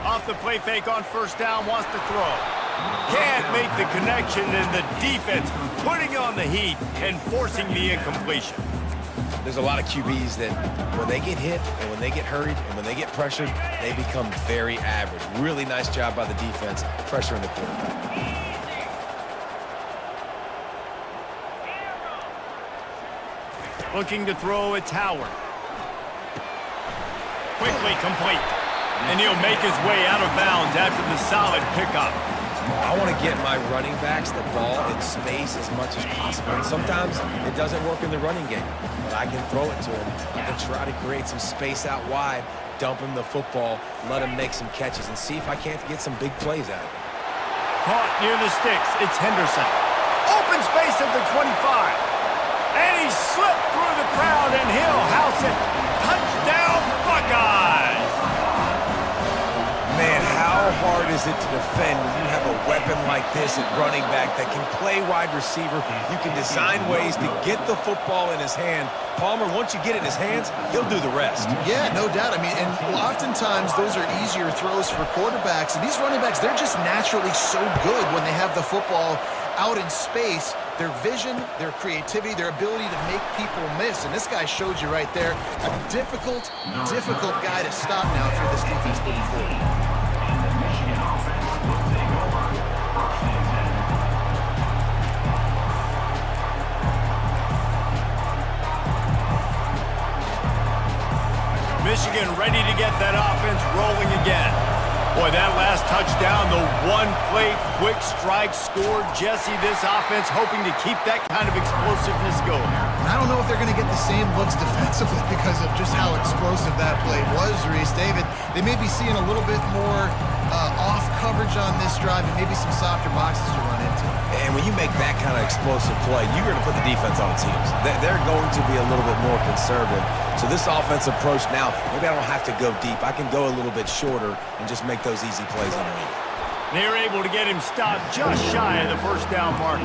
[SPEAKER 1] Off the play fake on 1st down, wants to throw. Can't make the connection, and the defense putting on the heat and forcing the incompletion.
[SPEAKER 3] There's a lot of QBs that when they get hit and when they get hurried and when they get pressured, they become very average. Really nice job by the defense, pressuring the quarterback.
[SPEAKER 1] Looking to throw, it's Howard. Quickly complete. And he'll make his way out of bounds after the solid pickup.
[SPEAKER 3] I want to get my running backs the ball in space as much as possible. And sometimes it doesn't work in the running game, but I can throw it to him. I can try to create some space out wide, dump him the football, let him make some catches, and see if I can't get some big plays out of it.
[SPEAKER 1] Caught near the sticks, it's Henderson. Open space at the 25. And he slipped through the crowd, and he'll house it. Touchdown, Buckeyes!
[SPEAKER 3] Man, how hard is it to defend when you have a weapon like this at running back that can play wide receiver? You can design ways to get the football in his hand. Palmer, once you get it in his hands, he'll do the rest.
[SPEAKER 2] Yeah, no doubt. I mean, and oftentimes those are easier throws for quarterbacks. And these running backs, they're just naturally so good when they have the football out in space. Their vision, their creativity, their ability to make people miss. And this guy showed you right there, a difficult guy to stop now for this defense moving forward.
[SPEAKER 4] And the Michigan offense will take over. First and 10.
[SPEAKER 1] Michigan ready to get that offense rolling again. Boy, that last touchdown, the one-play quick strike scored. Jesse, this offense hoping to keep that kind of explosiveness going.
[SPEAKER 2] I don't know if they're going to get the same looks defensively because of just how explosive that play was, Reese. David, they may be seeing a little bit more off coverage on this drive and maybe some softer boxes to run into.
[SPEAKER 3] And when you make that kind of explosive play, you're going to put the defense on its heels. They're going to be a little bit more conservative. So this offensive approach now, maybe I don't have to go deep. I can go a little bit shorter and just make those easy plays underneath.
[SPEAKER 1] They're able to get him stopped just shy of the first down marker.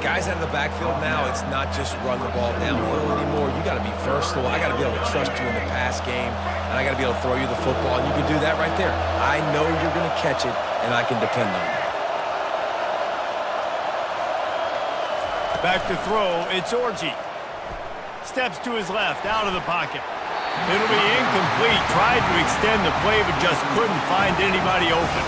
[SPEAKER 3] Guys out of the backfield now, it's not just run the ball downhill anymore. You got to be versatile. I got to be able to trust you in the pass game, and I got to be able to throw you the football, and you can do that right there. I know you're going to catch it, and I can depend on it.
[SPEAKER 1] Back to throw, it's Orji. Steps to his left, out of the pocket. It'll be incomplete. Tried to extend the play, but just couldn't find anybody open.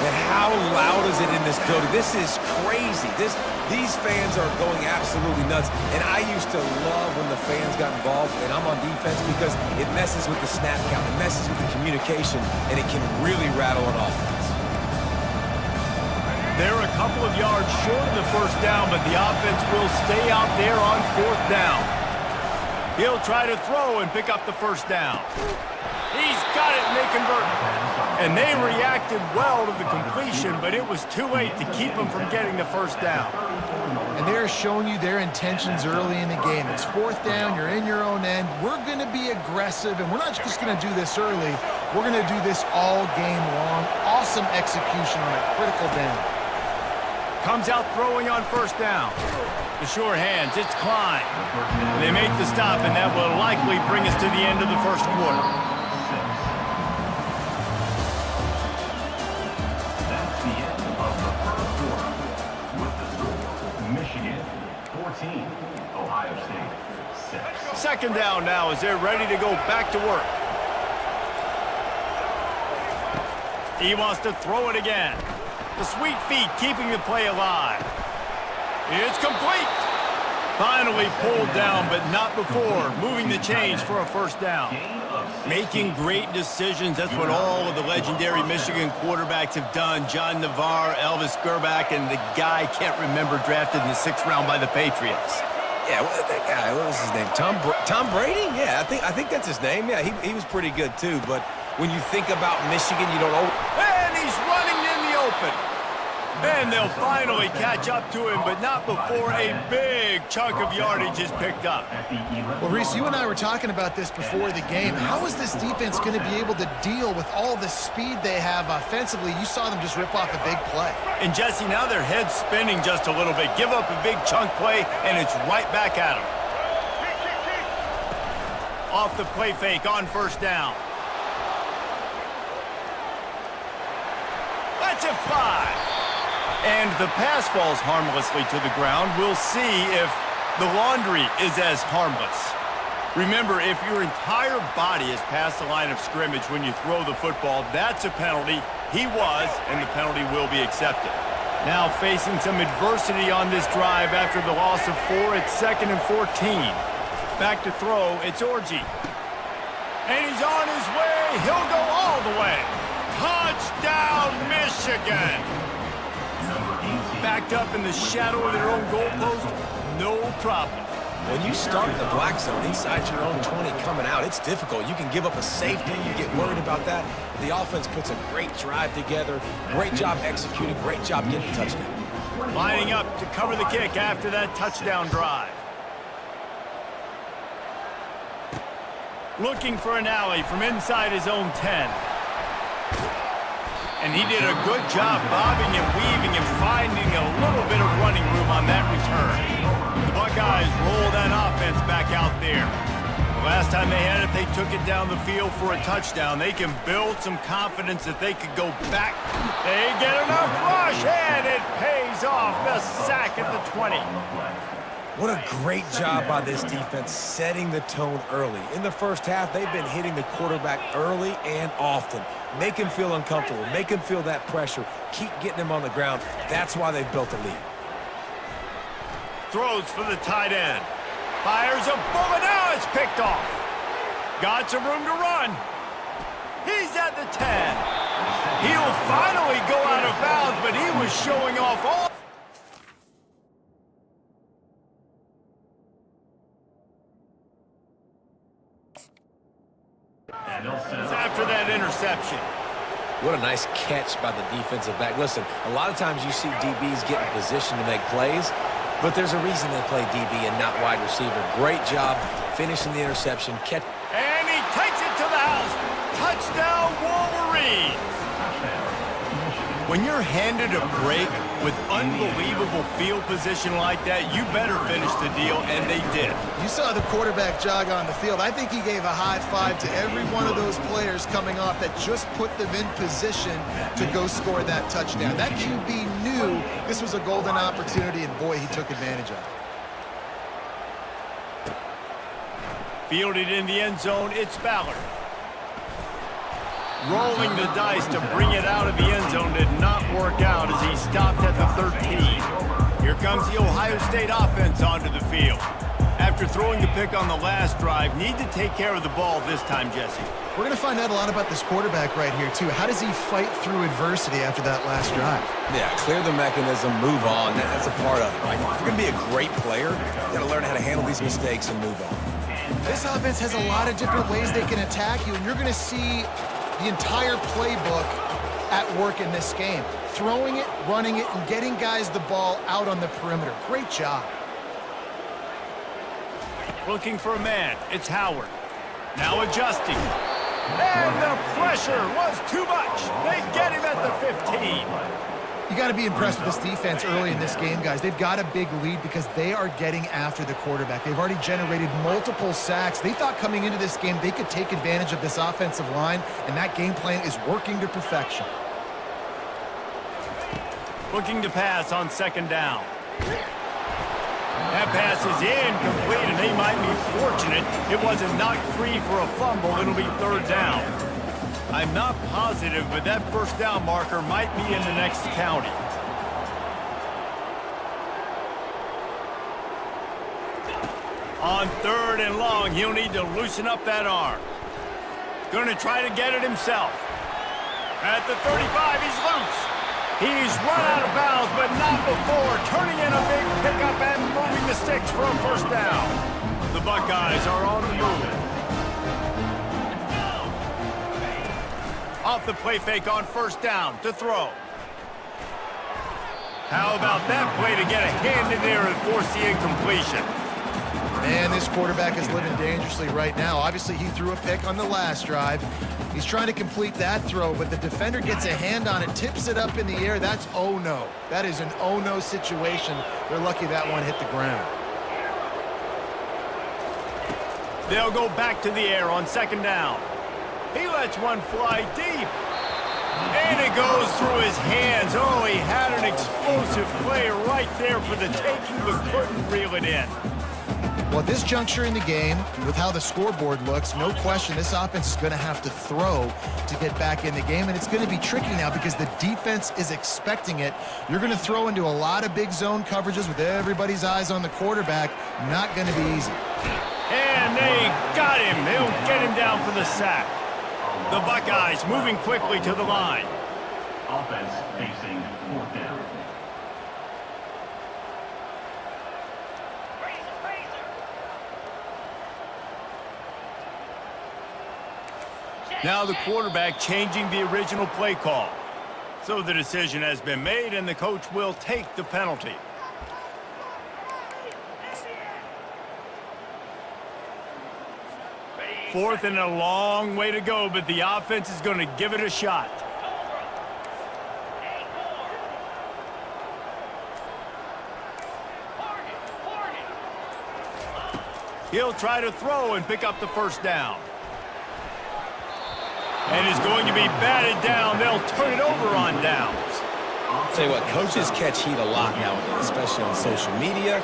[SPEAKER 3] And how loud is it in this building? This is crazy. These fans are going absolutely nuts. And I used to love when the fans got involved, and I'm on defense because it messes with the snap count, it messes with the communication, and it can really rattle an offense.
[SPEAKER 1] They're a couple of yards short of the first down, but the offense will stay out there on fourth down. He'll try to throw and pick up the first down. He's got it, and they convert. And they reacted well to the completion, but it was too late to keep them from getting the first down.
[SPEAKER 2] And they're showing you their intentions early in the game. It's fourth down, you're in your own end. We're going to be aggressive, and we're not just going to do this early. We're going to do this all game long. Awesome execution on a critical down.
[SPEAKER 1] Comes out throwing on first down. The sure hands, it's Klein. They make the stop, and that will likely bring us to the end of the first quarter.
[SPEAKER 4] That's the end of the first quarter. With the score, Michigan 14, Ohio State 6.
[SPEAKER 1] Second down now as they're ready to go back to work. He wants to throw it again. The sweet feet keeping the play alive. It's complete. Finally pulled down, but not before moving the chains for a first down. Making great decisions. That's what all of the legendary Michigan quarterbacks have done. John Navarre, Elvis Gerbach, and the guy I can't remember drafted in the 6th round by the Patriots.
[SPEAKER 3] Yeah, that guy, what was his name? Tom Brady? Yeah, I think that's his name. Yeah, he was pretty good too. But when you think about Michigan, you don't know.
[SPEAKER 1] And he's running in the open. And they'll finally catch up to him, but not before a big chunk of yardage is picked up.
[SPEAKER 2] Well, Reese, you and I were talking about this before the game. How is this defense going to be able to deal with all the speed they have offensively? You saw them just rip off a big play.
[SPEAKER 1] And Jesse, now their head's spinning just a little bit. Give up a big chunk play, and it's right back at them. Off the play fake on first down. Let's it fly. And the pass falls harmlessly to the ground. We'll see if the laundry is as harmless. Remember, if your entire body is past the line of scrimmage when you throw the football, that's a penalty. He was, and the penalty will be accepted. Now facing some adversity on this drive after the loss of 4, it's 2nd and 14. Back to throw, it's Orji. And he's on his way. He'll go all the way. Touchdown, Michigan! Backed up in the shadow of their own goalpost, no problem.
[SPEAKER 3] When you start in the black zone inside your own 20 coming out, it's difficult. You can give up a safety. You get worried about that. The offense puts a great drive together. Great job executing. Great job getting a touchdown.
[SPEAKER 1] Lining up to cover the kick after that touchdown drive. Looking for an alley from inside his own 10. And he did a good job bobbing and weaving and finding a little bit of running room on that return. The Buckeyes roll that offense back out there. The last time they had it, they took it down the field for a touchdown. They can build some confidence that they could go back. They get enough rush, and it pays off. The sack at the 20.
[SPEAKER 3] What a great job by this defense setting the tone early. In the first half, they've been hitting the quarterback early and often. Make him feel uncomfortable. Make him feel that pressure. Keep getting him on the ground. That's why they've built a lead.
[SPEAKER 1] Throws for the tight end. Fires a bullet. Now it's picked off. Got some room to run. He's at the 10. He'll finally go out of bounds, but he was showing off all. After that interception.
[SPEAKER 3] What a nice catch by the defensive back. Listen, a lot of times you see DBs get in position to make plays, but there's a reason they play DB and not wide receiver. Great job finishing the interception.
[SPEAKER 1] And he takes it to the house. Touchdown, Wolverines. When you're handed a break with unbelievable field position like that, you better finish the deal, and they did.
[SPEAKER 2] You saw the quarterback jog on the field. I think he gave a high five to every one of those players coming off that just put them in position to go score that touchdown. That QB knew this was a golden opportunity, and boy, he took advantage of it.
[SPEAKER 1] Fielded in the end zone, it's Ballard. Rolling the dice to bring it out of the end zone did not work out as he stopped at the 13. Here comes the Ohio State offense onto the field. After throwing the pick on the last drive, need to take care of the ball this time, Jesse.
[SPEAKER 2] We're going to find out a lot about this quarterback right here, too. How does he fight through adversity after that last drive?
[SPEAKER 3] Yeah, clear the mechanism, move on. That's a part of it, right? If you're going to be a great player, you got to learn how to handle these mistakes and move on.
[SPEAKER 2] This offense has a lot of different ways they can attack you, and you're going to see the entire playbook at work in this game. Throwing it, running it, and getting guys the ball out on the perimeter. Great job.
[SPEAKER 1] Looking for a man. It's Howard. Now adjusting. And the pressure was too much. They get him at the 15.
[SPEAKER 2] You got to be impressed with this defense early in this game, guys. They've got a big lead because they are getting after the quarterback. They've already generated multiple sacks. They thought coming into this game they could take advantage of this offensive line, and that game plan is working to perfection.
[SPEAKER 1] Looking to pass on second down. That pass is incomplete, and they might be fortunate it wasn't knocked free for a fumble. It'll be third down. I'm not positive, but that first down marker might be in the next county. On third and long, he'll need to loosen up that arm. Going to try to get it himself. At the 35, he's loose. He's run out of bounds, but not before turning in a big pickup and moving the sticks for a first down. The Buckeyes are on the move. Off the play fake on first down to throw. How about that play to get a hand in there and force the incompletion?
[SPEAKER 2] Man, this quarterback is living dangerously right now. Obviously, he threw a pick on the last drive. He's trying to complete that throw, but the defender gets a hand on it, tips it up in the air. That's oh-no. That is an oh-no situation. They're lucky that one hit the ground.
[SPEAKER 1] They'll go back to the air on second down. He lets one fly deep. And it goes through his hands. Oh, he had an explosive play right there for the taking, but couldn't reel it in.
[SPEAKER 2] Well, at this juncture in the game, with how the scoreboard looks, no question this offense is going to have to throw to get back in the game, and it's going to be tricky now because the defense is expecting it. You're going to throw into a lot of big zone coverages with everybody's eyes on the quarterback. Not going to be easy.
[SPEAKER 1] And they got him. They'll get him down for the sack. The Buckeyes moving quickly to the line.
[SPEAKER 4] Offense facing fourth down.
[SPEAKER 1] Now the quarterback changing the original play call. So the decision has been made, and the coach will take the penalty. Fourth and a long way to go, but the offense is going to give it a shot. He'll try to throw and pick up the first down. And is going to be batted down. They'll turn it over on downs.
[SPEAKER 3] Tell you what, coaches catch heat a lot nowadays, especially on social media.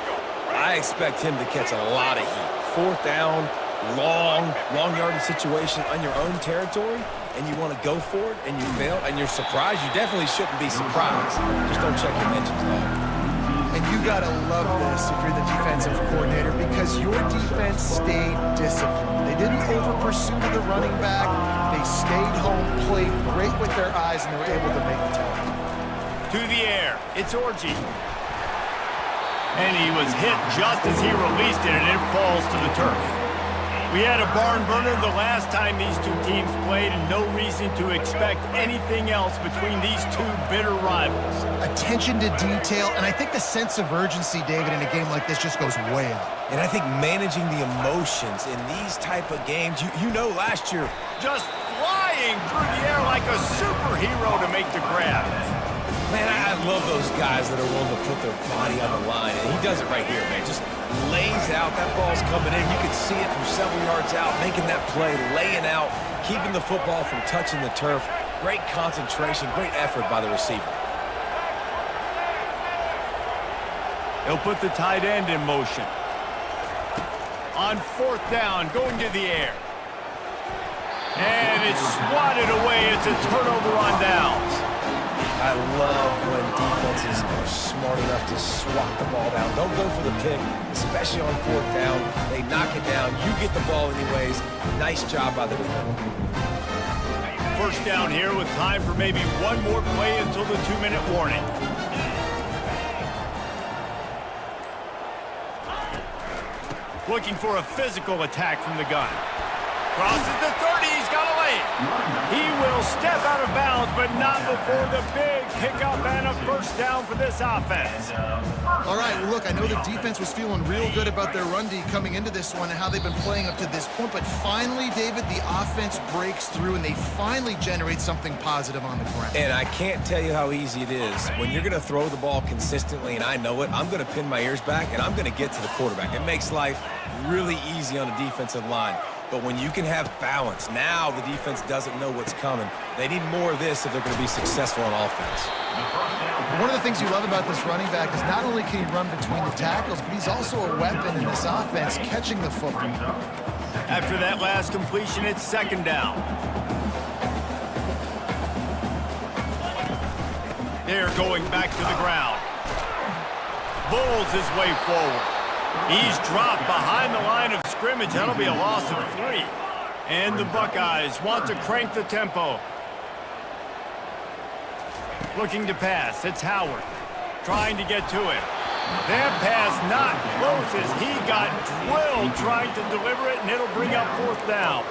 [SPEAKER 3] I expect him to catch a lot of heat. Fourth down, long yardage situation on your own territory, and you want to go for it, and you fail, and you're surprised. You definitely shouldn't be surprised. Just don't check your mentions, though.
[SPEAKER 2] And you got to love this if you're the defensive coordinator, because your defense stayed disciplined. They didn't over-pursue the running back. They stayed home, played great with their eyes, and they were able to make the tackle.
[SPEAKER 1] To the air, it's Orji. And he was hit just as he released it, and it falls to the turf. We had a barn burner the last time these two teams played, and no reason to expect anything else between these two bitter rivals.
[SPEAKER 2] Attention to detail, and I think the sense of urgency, David, in a game like this just goes way up.
[SPEAKER 3] And I think managing the emotions in these type of games, you know last year.
[SPEAKER 1] Just flying through the air like a superhero to make the grab.
[SPEAKER 3] Man, I love those guys that are willing to put their body on the line, and he does it right here, man. Just lays out. That ball's coming in. You can see it from several yards out, making that play, laying out, keeping the football from touching the turf. Great concentration, great effort by the receiver.
[SPEAKER 1] He'll put the tight end in motion. On fourth down, going to the air. And it's swatted away. It's a turnover on downs.
[SPEAKER 3] I love when defenses are smart enough to swat the ball down. Don't go for the pick, especially on fourth down. They knock it down. You get the ball anyways. Nice job by the defender.
[SPEAKER 1] First down here with time for maybe one more play until the 2-minute warning. Looking for a physical attack from the gun. Crosses the 30, he's got a lane. He will step out of bounds, but not before the big pickup and a first down for this offense.
[SPEAKER 2] All right, well, look, I know the defense was feeling real good about their run D coming into this one and how they've been playing up to this point, but finally, David, the offense breaks through and they finally generate something positive on the ground.
[SPEAKER 3] And I can't tell you how easy it is. When you're going to throw the ball consistently, and I know it, I'm going to pin my ears back, and I'm going to get to the quarterback. It makes life really easy on the defensive line. But when you can have balance, now the defense doesn't know what's coming. They need more of this if they're going to be successful on offense.
[SPEAKER 2] One of the things you love about this running back is not only can he run between the tackles, but he's also a weapon in this offense, catching the football.
[SPEAKER 1] After that last completion, it's second down. They're going back to the ground. Bulls his way forward. He's dropped behind the line of scrimmage. That'll be a loss of 3. And the Buckeyes want to crank the tempo. Looking to pass. It's Howard. Trying to get to him. That pass not close as he got drilled trying to deliver it, and it'll bring up fourth down.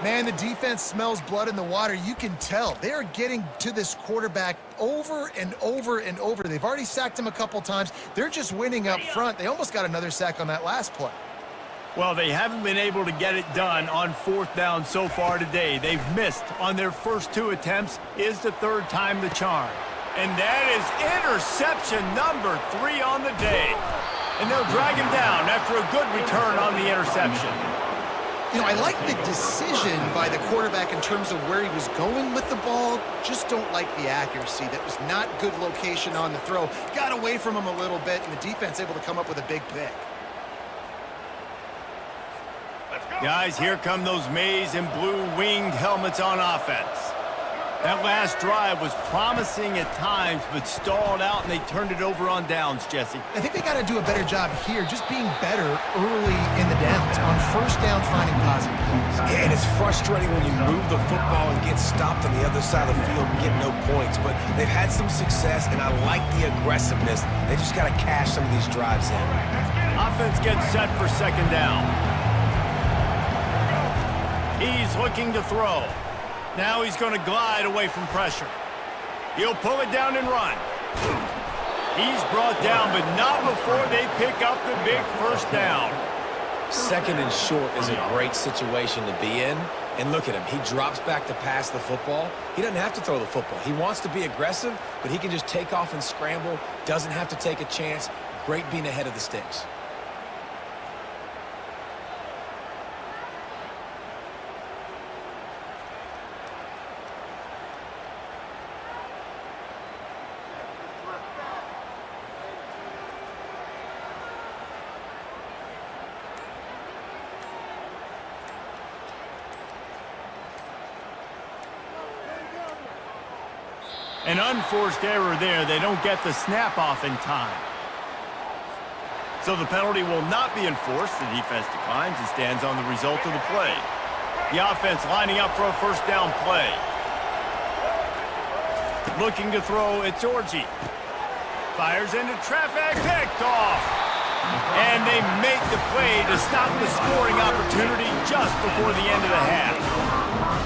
[SPEAKER 2] Man, the defense smells blood in the water. You can tell. They are getting to this quarterback over and over and over. They've already sacked him a couple times. They're just winning up front. They almost got another sack on that last play.
[SPEAKER 1] Well, they haven't been able to get it done on fourth down so far today. They've missed on their first 2 attempts. Is the third time the charm. And that is interception number 3 on the day. And they'll drag him down after a good return on the interception.
[SPEAKER 2] You know, I like the decision by the quarterback in terms of where he was going with the ball. Just don't like the accuracy. That was not good location on the throw. Got away from him a little bit, and the defense able to come up with a big pick.
[SPEAKER 1] Guys, here come those maize and blue winged helmets on offense. That last drive was promising at times, but stalled out, and they turned it over on downs, Jesse.
[SPEAKER 2] I think they got to do a better job here, just being better early in the downs. On first down, finding positive plays.
[SPEAKER 3] Yeah, and it's frustrating when you move the football and get stopped on the other side of the field and get no points. But they've had some success, and I like the aggressiveness. They just got to cash some of these drives in.
[SPEAKER 1] Offense gets set for second down. He's looking to throw. Now he's going to glide away from pressure. He'll pull it down and run. He's brought down, but not before they pick up the big first down.
[SPEAKER 3] Second and short is a great situation to be in. And look at him. He drops back to pass the football. He doesn't have to throw the football. He wants to be aggressive, but he can just take off and scramble. Doesn't have to take a chance. Great being ahead of the sticks.
[SPEAKER 1] An unforced error there. They don't get the snap off in time. So the penalty will not be enforced. The defense declines and stands on the result of the play. The offense lining up for a first down play. Looking to throw, it's Orji. Fires into traffic, picked off. And they make the play to stop the scoring opportunity just before the end of the half.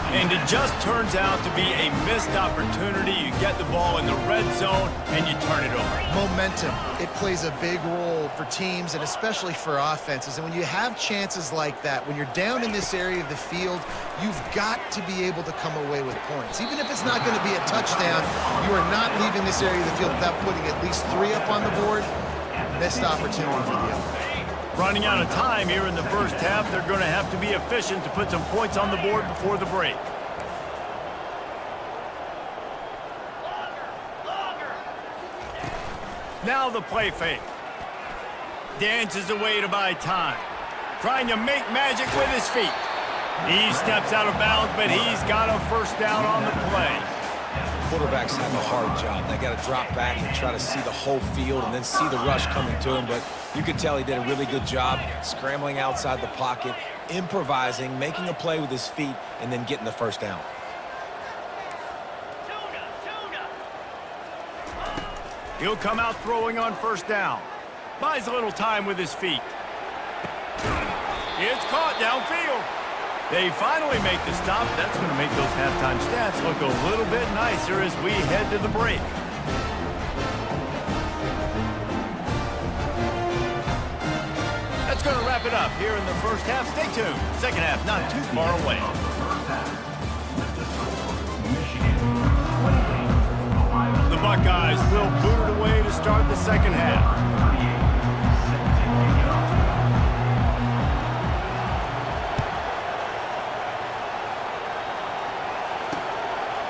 [SPEAKER 1] And it just turns out to be a missed opportunity. You get the ball in the red zone, and you turn it over.
[SPEAKER 2] Momentum. It plays a big role for teams and especially for offenses. And when you have chances like that, when you're down in this area of the field, you've got to be able to come away with points. Even if it's not going to be a touchdown, you are not leaving this area of the field without putting at least 3 up on the board. Missed opportunity for the other.
[SPEAKER 1] Running out of time here in the first half, they're going to have to be efficient to put some points on the board before the break. Now the play fake. Dances away to buy time. Trying to make magic with his feet. He steps out of bounds, but he's got a first down on the play.
[SPEAKER 3] Quarterbacks have a hard job. They got to drop back and try to see the whole field and then see the rush coming to him. But you could tell he did a really good job scrambling outside the pocket, improvising, making a play with his feet, and then getting the first down.
[SPEAKER 1] He'll come out throwing on first down. Buys a little time with his feet. It's caught downfield. They finally make the stop. That's going to make those halftime stats look a little bit nicer as we head to the break. That's going to wrap it up here in the first half. Stay tuned. Second half not too far away. The Buckeyes will boot it away to start the second half.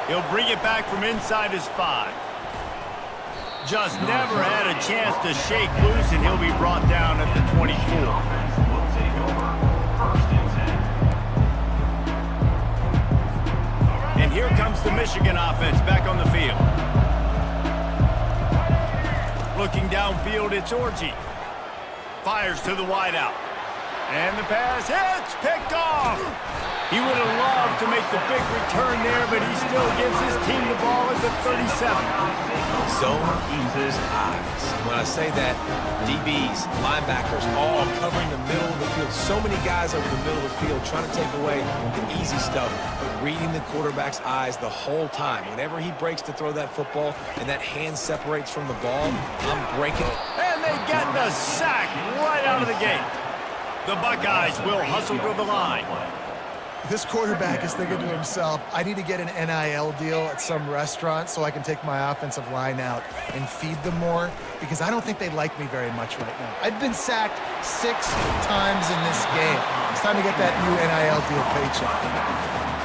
[SPEAKER 1] He'll bring it back from inside his 5. Just never had a chance to shake loose, and he'll be brought down at the 24. And here comes the Michigan offense back on the field. Looking downfield, it's Orji. Fires to the wideout. And the pass hits, picked off. He would have loved to make the big return there, but he still gives his team the ball at the 37.
[SPEAKER 3] Zone equals eyes. When I say that, DBs, linebackers, all covering the middle of the field. So many guys over the middle of the field trying to take away the easy stuff, but reading the quarterback's eyes the whole time. Whenever he breaks to throw that football and that hand separates from the ball, I'm breaking.
[SPEAKER 1] And they get the sack right out of the gate. The Buckeyes will hustle to the line.
[SPEAKER 2] This quarterback is thinking to himself, I need to get an NIL deal at some restaurant so I can take my offensive line out and feed them more, because I don't think they like me very much right now. I've been sacked 6 times in this game. It's time to get that new NIL deal paycheck.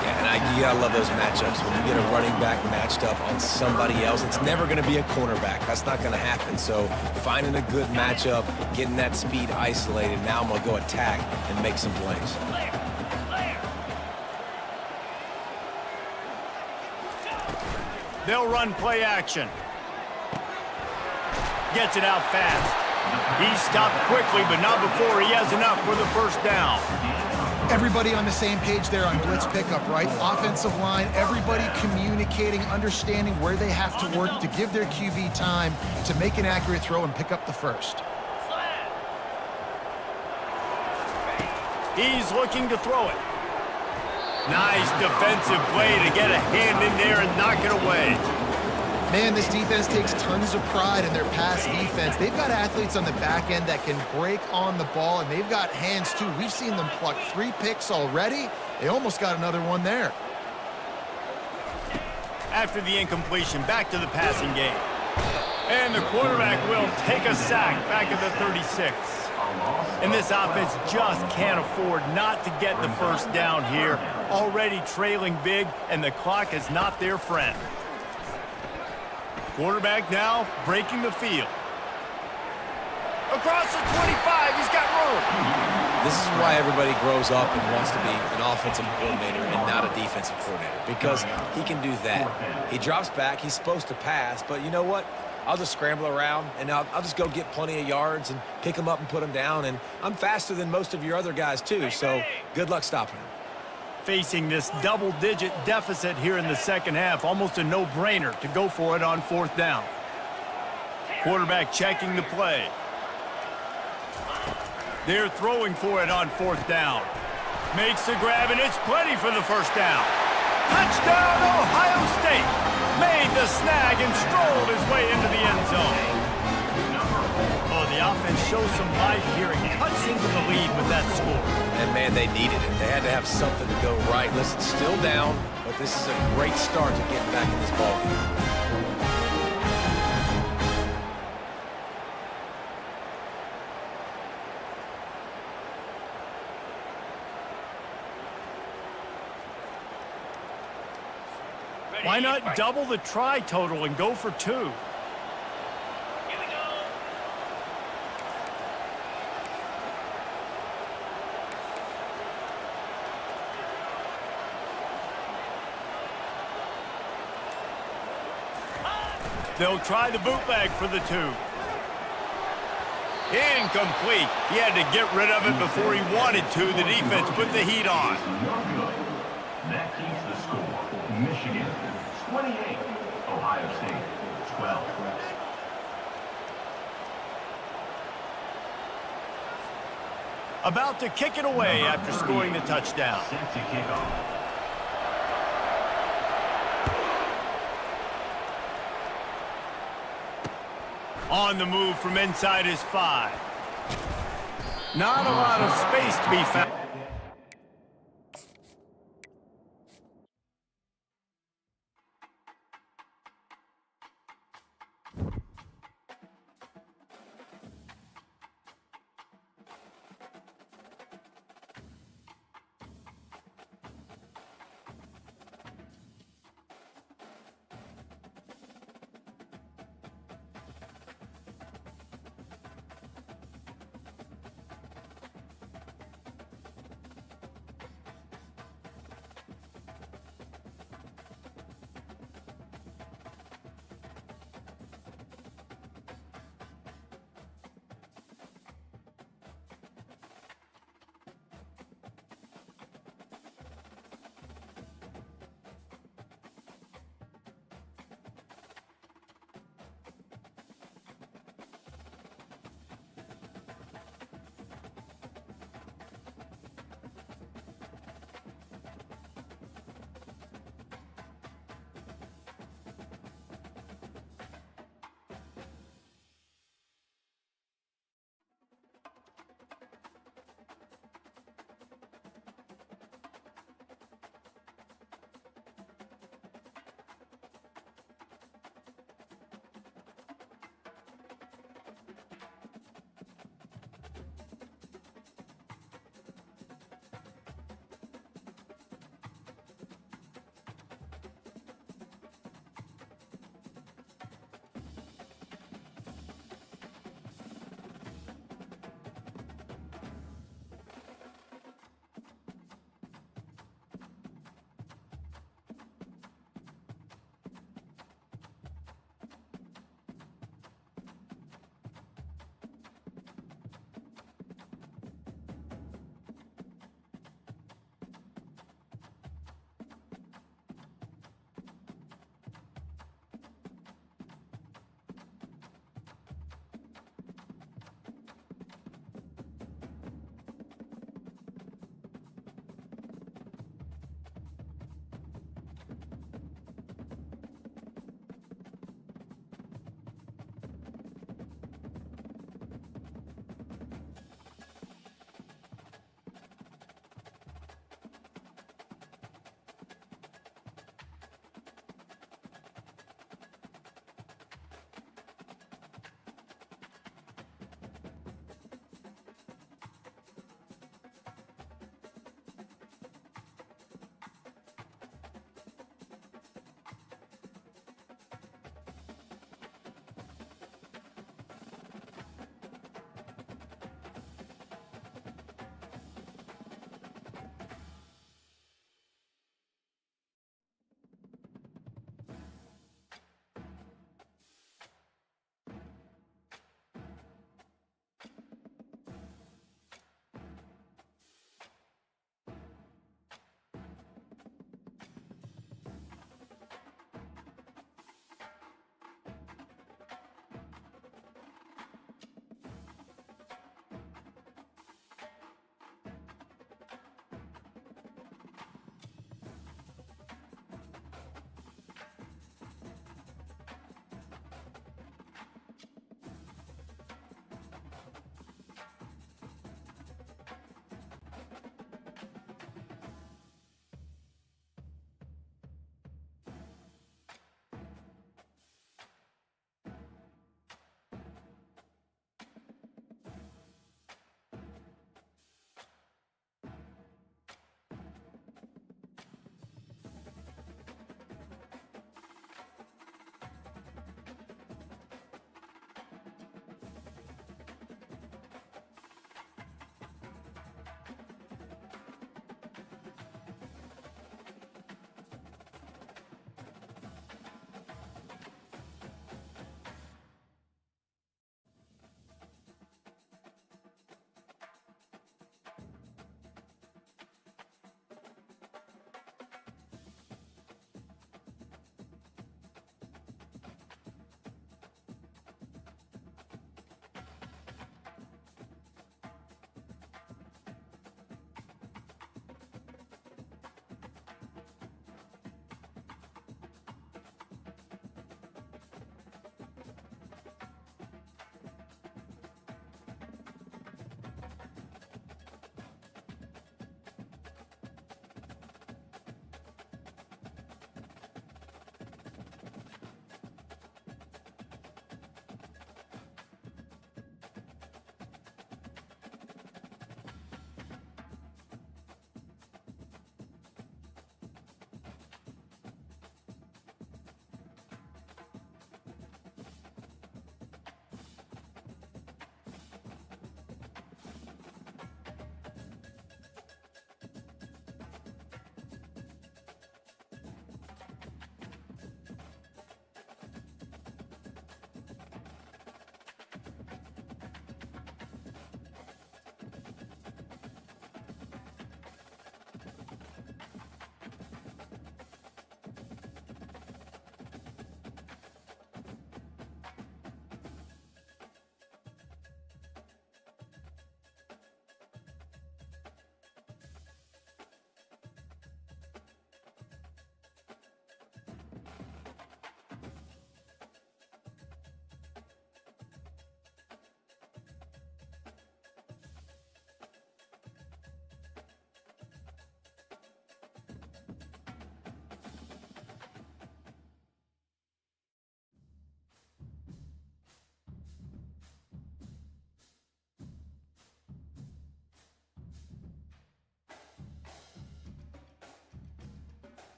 [SPEAKER 3] Yeah, and you gotta love those matchups. When you get a running back matched up on somebody else, it's never gonna be a cornerback. That's not gonna happen. So finding a good matchup, getting that speed isolated, now I'm gonna go attack and make some plays.
[SPEAKER 1] They'll run play action. Gets it out fast. He stopped quickly, but not before he has enough for the first down.
[SPEAKER 2] Everybody on the same page there on blitz pickup, right? Offensive line, everybody communicating, understanding where they have to work to give their QB time to make an accurate throw and pick up the first.
[SPEAKER 1] He's looking to throw it. Nice defensive play to get a hand in there and knock it away.
[SPEAKER 2] Man, this defense takes tons of pride in their pass defense. They've got athletes on the back end that can break on the ball, and they've got hands too. We've seen them pluck 3 picks already. They almost got another one there.
[SPEAKER 1] After the incompletion, back to the passing game. And the quarterback will take a sack back at the 36. And this offense just can't afford not to get the first down here. Already trailing big, and the clock is not their friend. Quarterback now breaking the field. Across the 25, he's got room.
[SPEAKER 3] This is why everybody grows up and wants to be an offensive coordinator and not a defensive coordinator, because he can do that. He drops back. He's supposed to pass, but you know what? I'll just scramble around, and I'll just go get plenty of yards and pick them up and put them down, and I'm faster than most of your other guys, too, so good luck stopping him.
[SPEAKER 1] Facing this double-digit deficit here in the second half, almost a no-brainer to go for it on 4th down. Quarterback checking the play. They're throwing for it on 4th down. Makes the grab, and it's plenty for the first down. Touchdown, Ohio State! Made the snag and strolled his way into the end zone. Oh, the offense shows some life here and cuts into the lead with that score.
[SPEAKER 3] And, man, they needed it. They had to have something to go right. Listen, still down, but this is a great start to getting back in this ballgame.
[SPEAKER 1] Why not double the try total and go for 2?
[SPEAKER 4] Here we go.
[SPEAKER 1] They'll try the bootleg for the 2. Incomplete. He had to get rid of it before he wanted to. The defense put the heat on.
[SPEAKER 4] That keeps the score. Michigan 28, Ohio State 12.
[SPEAKER 1] About to kick it away after scoring the touchdown.
[SPEAKER 4] Set to kick off.
[SPEAKER 1] On the move from inside his 5. Not a lot of space to be found.